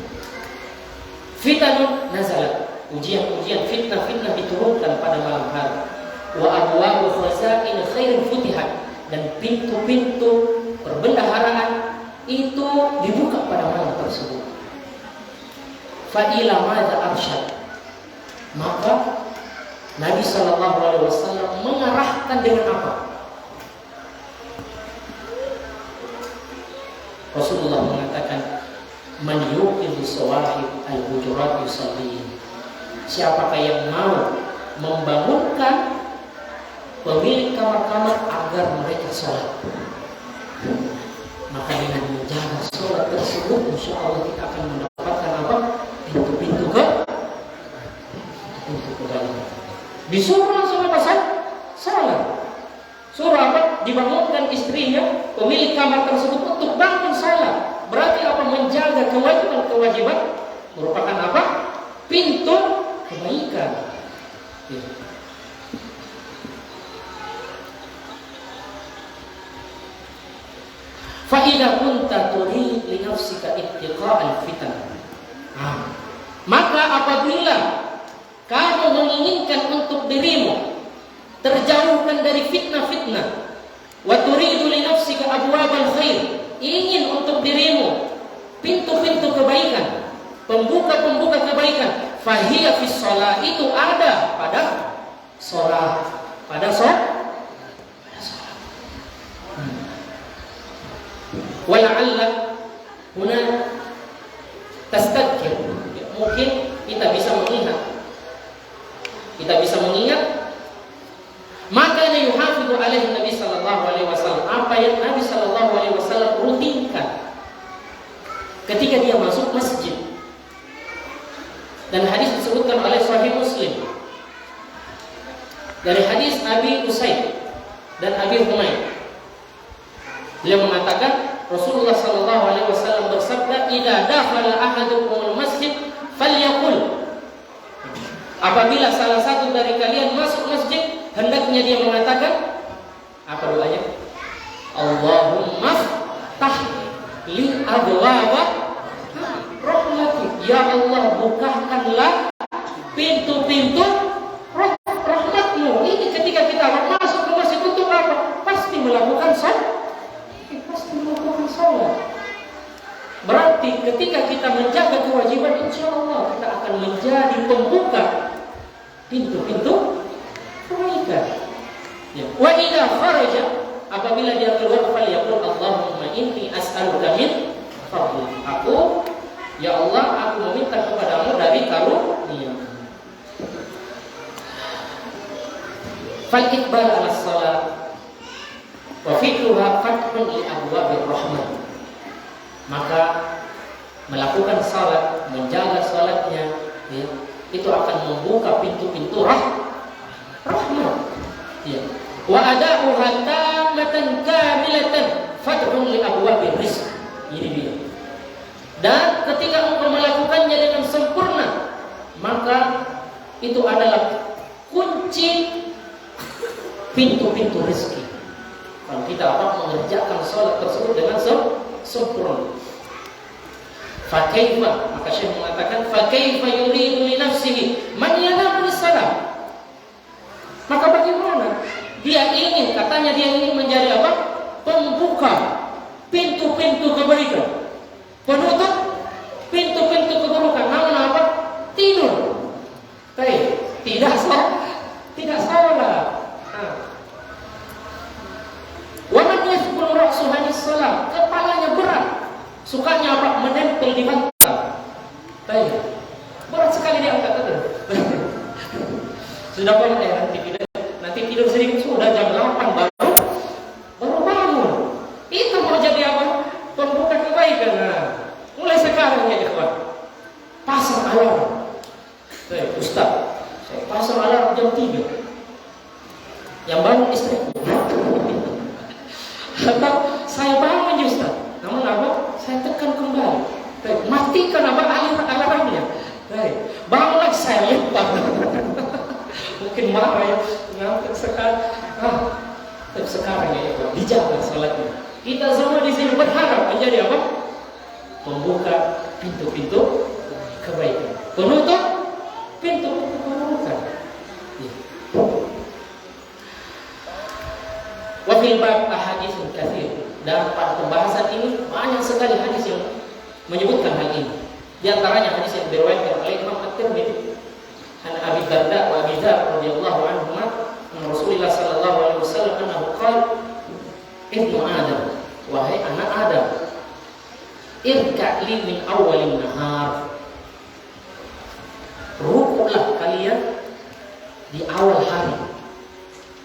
Fitanun nazalat, ujian-ujian, fitnah-fitnah diturunkan pada malam hari. Wa abwabu khazain khairin futihat, dan pintu-pintu perbendaharaan itu dibuka pada malam tersebut. Fa ila madza arsyad, maka Nabi sallallahu alaihi wasallam mengarahkan dengan apa? Rasulullah mengatakan, man yuqidu sawahib al-hujurat yusalli. Siapakah yang mau membangunkan pemilik kamar-kamar agar mereka sholat, maka dengan menjaga sholat tersebut, insya Allah kita akan mendapatkan apa? Pintu-pintu kebaikan. Disuruh langsung apa? Sholat. Suruh apa? Dibangunkan istrinya, pemilik kamar tersebut, untuk bangun salat. Berarti apa? Menjaga kewajiban-kewajiban, merupakan apa? Pintu kebaikan. Ya. Fa idza kunta turid li nafsika ittiqa'al fitan. Maka apabila kamu menginginkan untuk dirimu terjauhkan dari fitnah-fitnah, wa turidu li nafsika abwabal khair, ingin untuk dirimu pintu-pintu kebaikan, pembuka-pembuka kebaikan, fahiya fis shalah, itu ada pada salat, pada salat. Wala'alla huna tastadzkir, mungkin kita bisa mengingat maka yuhafidhu alaihi Nabi sallallahu alaihi wasallam, apa yang Nabi sallallahu alaihi wasallam rutinkan ketika dia masuk masjid. Dan hadis disebutkan oleh Sahih Muslim dari hadis Abi Usaid dan Abi Humaid. Beliau mengatakan, Rasulullah sallallahu alaihi wasallam bersabda, "Idza dakhala ahadukumul masjid falyaqul." Apabila salah satu dari kalian masuk masjid, hendaknya dia mengatakan apa doanya? Allahumma ftah li abwaaba rahmatik. Ya Allah, bukakanlah pintu-pintu rahmatmu. Ini ketika kita masuk ke masjid untuk apa? Pasti melakukan salat. Berarti ketika kita menjaga kewajiban, insya Allah kita akan menjadi pembuka pintu-pintu kebaikan. Ya. Wa idza kharaja, apabila dia keluar, falyaqul Allahumma inni as'aluka min fadlik. Aku Ya Allah, aku meminta kepadamu dari karunia. Fal iqbal ala salat wa fi'luha fathun li abwabil rahmah. Maka melakukan salat, menjaga salatnya, ya, itu akan membuka pintu-pintu rahmat. Ya. Wa ada'uha tammatan kamilatan fathun li abwabir rizq. Ini dia. Dan ketika engkau melakukannya dengan sempurna, maka itu adalah kunci pintu-pintu rezeki. Kalau kita mengerjakan sholat tersebut dengan sempurna. Fakaifa, maka Syekh mengatakan fakaifa yuridu li nafsihi man yanamu lis-salam. Maka bagaimana? Dia ingin menjadi apa? Pembuka pintu-pintu kebaikan. Penutup pintu-pintu keburukan. Namun apa? Tidur. Tidak salah. Wa man yathqul ra'su hanis salam. Kepalanya berat. Sukanya apa? Menempel di bantal. Berat sekali dia angkat itu. Sudah nanti tidur sedikit sudah jam 8 baru bangun. Itu mau jadi apa? Pembuka kebaikan. Mulai sekarang ya ikhwan. Pasang alarm. Ustaz, saya pasang alarm jam 3. Yang bangun istriku. Atau saya bangun ya Ustaz. Namun apa? Saya tekan kembali. Matikan apa alarmnya. Bangun lagi saya lempar. Mungkin marah ya. Sekarang ya ikhwan, dijaga salatnya. Kita semua di sini berharap menjadi apa? Membuka pintu-pintu kebaikan, penutup pintu-pintu keburukan. Wa fil bab ahaditsun katsir. Dan pada pembahasan ini banyak sekali hadis yang menyebutkan hal ini. Di antaranya hadis yang diriwayatkan oleh Imam At-Tirmidzi an Abi Darda wa Abi Dzar radhiyallahu anhuma an Rasulullah sallallahu alaihi wasallam annahu qala ibnu Adam, wahai anak Adam, irka' li min awalin nahar. Rukuklah kalian di awal hari.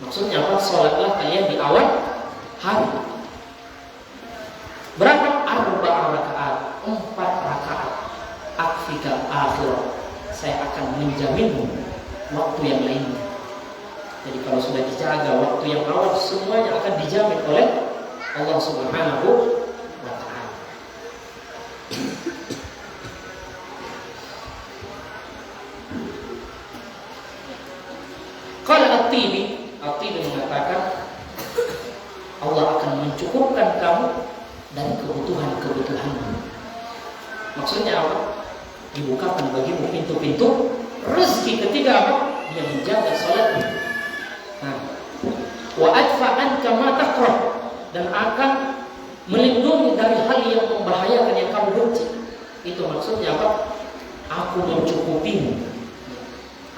Maksudnya apa? Salatlah kalian di awal hari. Berapa? 4 rakaat. 4 rakaat. Akfika akhirah. Saya akan menjaminmu waktu yang lainnya. Jadi kalau sudah dijaga waktu yang awal, semuanya akan dijamin oleh Allah Subhanahu wa ta'ala. Qala At-Tibi mengatakan Allah akan mencukupkan kamu dari kebutuhan-kebutuhanmu. Maksudnya apa? Dibukakan bagimu pintu-pintu rezeki ketika apa? Dia menjaga salatnya. Wa adfa'an kama takrah, dan akan melindungi dari hal yang membahayakan yang kamu benci. Itu maksudnya apa? Aku mencukupimu.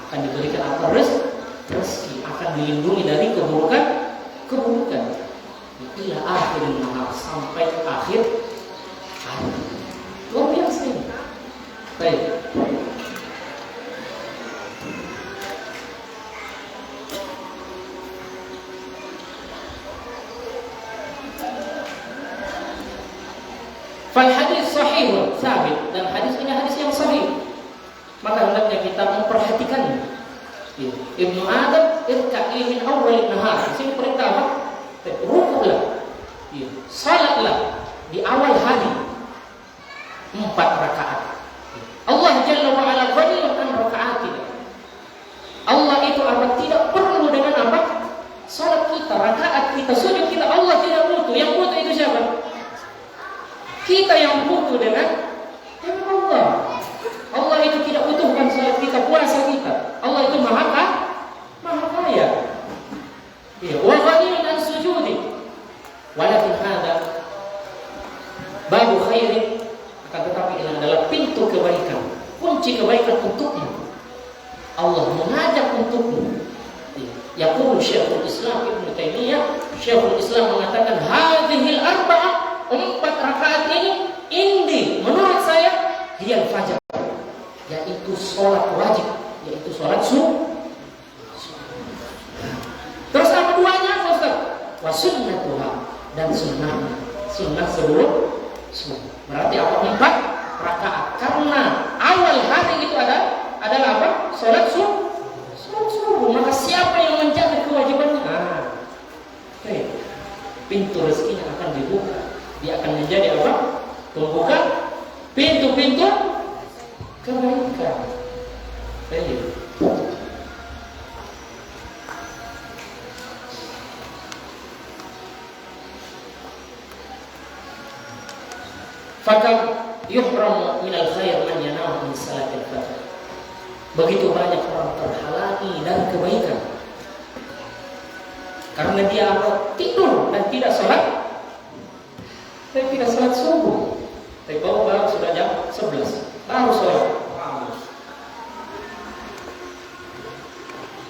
Akan diberikan apa? Rezeki, akan dilindungi dari keburukan. Ila akhirin nahar, sampai akhir hari. Luar biasa ini. Baik. Fal hadis sahih sabit, dan hadis ini hadis yang sahih. Maka hendaknya kita memperhatikannya. Ibnu Adam irka'i min awwalin nahar. Di sini perintah apa? Rukuklah. Salatlah di awal hari 4 rakaat. Allah Jalla wa Ala ghaniyun an raka'atina. Allah itu apa? Tidak perlu dengan apa? Salat kita, rakaat kita, sujud kita. Allah tidak butuh. Yang butuh itu siapa? Kita yang butuh dengan Allah. Allah itu tidak butuhkan salat kita, puasa kita. Allah itu maha kaya. Wa ghaniyun an sujudi. Walakin hada babu khairin, akan tetapi ini adalah pintu kebaikan, kunci kebaikan untukmu. Allah mengajak untukmu. Yaqulu Syekhul Islam Ibnu Taimiyah, Syekhul Islam mengatakan hadhil arba'ah, 4 rakaat ini indi, menurut saya sholat wajib, yaitu sholat subuh. Terus apa duanya, Ustaz? Wa sunnatuha, dan sunnah sebelum subuh. Berarti apa? 4 rakaat. Karena awal hari itu adalah apa? Sholat subuh. Maka siapa yang menjaga kewajibannya? Pintu rezekinya akan dibuka. Dia akan menjadi apa? Pembuka pintu-pintu kebaikan. Fakam yuhramu minal khair man yanamu min salatil fajr. Begitu banyak orang terhalangi dari kebaikan karena dia tidur dan tidak sholat subuh. Tapi baru sudah jam 11 baru sholat.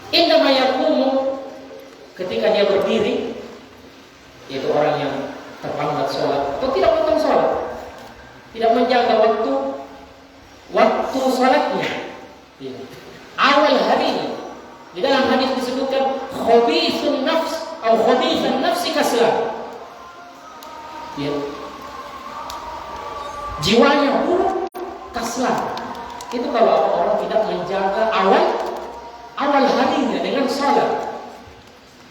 Indama yaqumu, ketika dia berdiri, yaitu orang yang terlambat sholat atau tidak potong sholat, tidak menjaga waktu sholatnya. Awal harinya, di dalam hadis disebutkan khabithun nafs atau khabithan nafsi kaslan. Jiwanya buruk, kaslan. Itu kalau orang tidak menjaga awal harinya dengan sholat.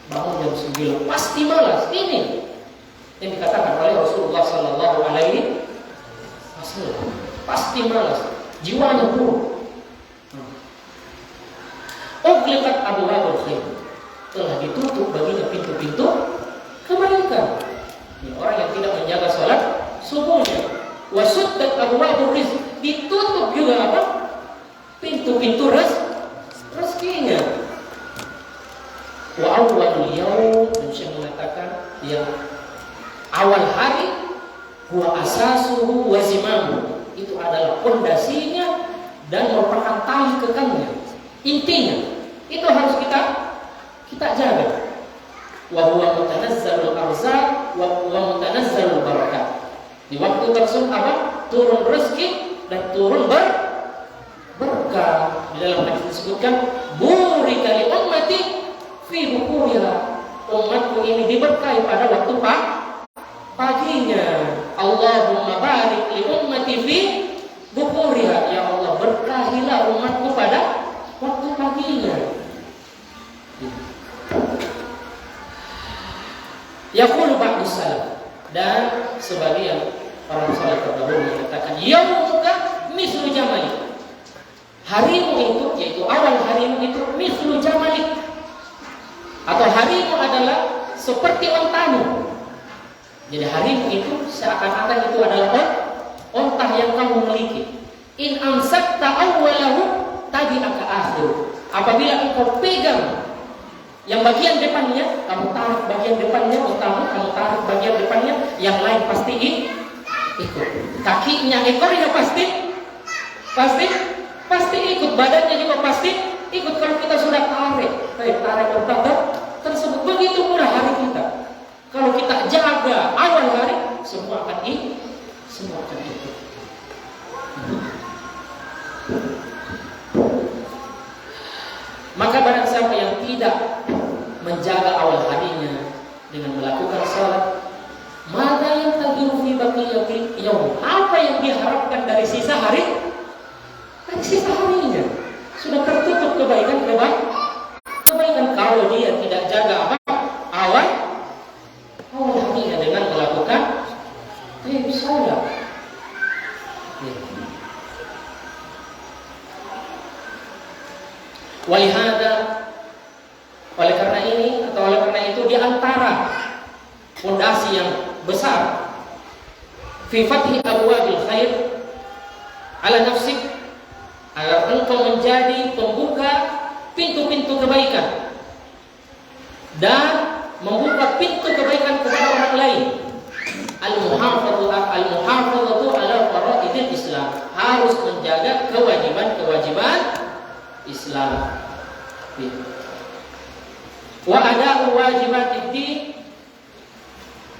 Bangun jam 9 pasti malas. Ini yang dikatakan oleh Rasulullah Sallallahu Alaihi Wasallam. Pasti malas, jiwanya buruk. Ughliqat abwaabul khair, telah ditutup baginya pintu-pintu kebaikan. Orang yang tidak menjaga sholat subuhnya. Wa suddat abwaabur rizq, ditutup juga apa? Pintu-pintu rezekinya. Wa awwalul yaum, dan saya mengatakan yang awal hari huwa asasuhu wa zimamuhu, itu adalah pondasinya dan merupakan tali kekamnya. Intinya itu harus kita jaga. Wa huwa mutanazzalul arzaq wa mutanazzalul barakat. Di waktu tersebut apa? Turun rezeki dan turun berkah. Di dalam hadis disebutkan burika li ummati fi bukuriha, umatku ini diberkahi pada waktu paginya. Allahumma barik li ummati fi bukuriha, ya Allah berkahilah umatku pada waktu paginya. Yaqulu ba'du salaf, dan sebagian orang salaf terdahulu mengatakan yaumuka mislu jamalik, harimu itu, yaitu awal harimu itu mislu jamalik, atau harimu adalah seperti ontamu. Jadi harimu itu seakan-akan itu adalah ontah yang kamu miliki. In amsakta awwalahu tabi'aka akhiru, apabila engkau pegang yang bagian depannya, kamu tarik bagian depannya ontamu, kamu tarik bagian depannya, yang lain pasti ikut. Kakinya, ekornya pasti ikut, badannya juga pasti ikut. Kalau kita sudah tarik onta tersebut, begitu pula hari kita. Kalau kita jaga awal hari, semua akan ikut. Maka barang siapa yang tidak menjaga awal harinya dengan melakukan salat, maka yang tajiru fi baqiyatil yaum, apa yang diharapkan dari sisa hari? Dari sisa harinya sudah tertutup kebaikan kalau dia tidak jaga awal harinya dengan melakukan salat. Walihada, oleh karena itu di antara fondasi yang besar fi fathi abwabil khair ala nafsik, agar engkau menjadi pembuka pintu-pintu kebaikan dan membuka pintu kebaikan kepada orang lain. Al-muhafadzatu ala faraidil Islam, harus menjaga kewajiban Islam. Wa ada'u wajibatid din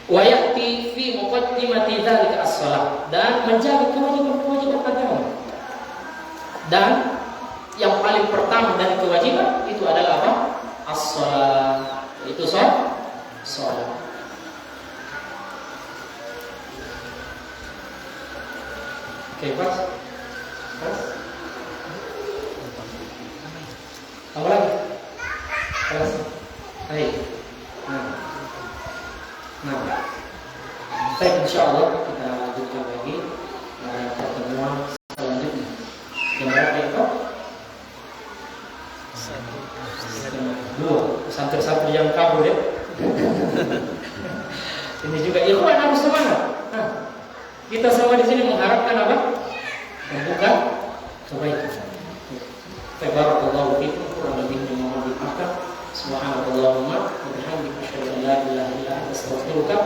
wa ya'ti fi muqaddimati dzalika as-shalah, dan menjaga kewajiban agama dan paling pertama dari kewajiban itu adalah apa? As-shalah. Itu sholat. Oke, pas. Apa lagi? Pas. Baik. Baik, insyaallah kita lanjutkan lagi pertemuan selanjutnya. Yang berapa itu? 2. Santri-santri yang kabur ya. Ini juga ikhwan harus semangat. Kita semua di sini mengharapkan apa? Membuka kebaikan. Barakallahu fiikum, kurang lebihnya mohon dimaafkan. Subhanallahumma wa bihamdika asyhadu an la ilaha illa anta astaghfiruka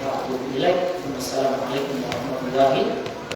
wa atubu ilaik. Wassalamualaikum warahmatullahi wabarakatuh.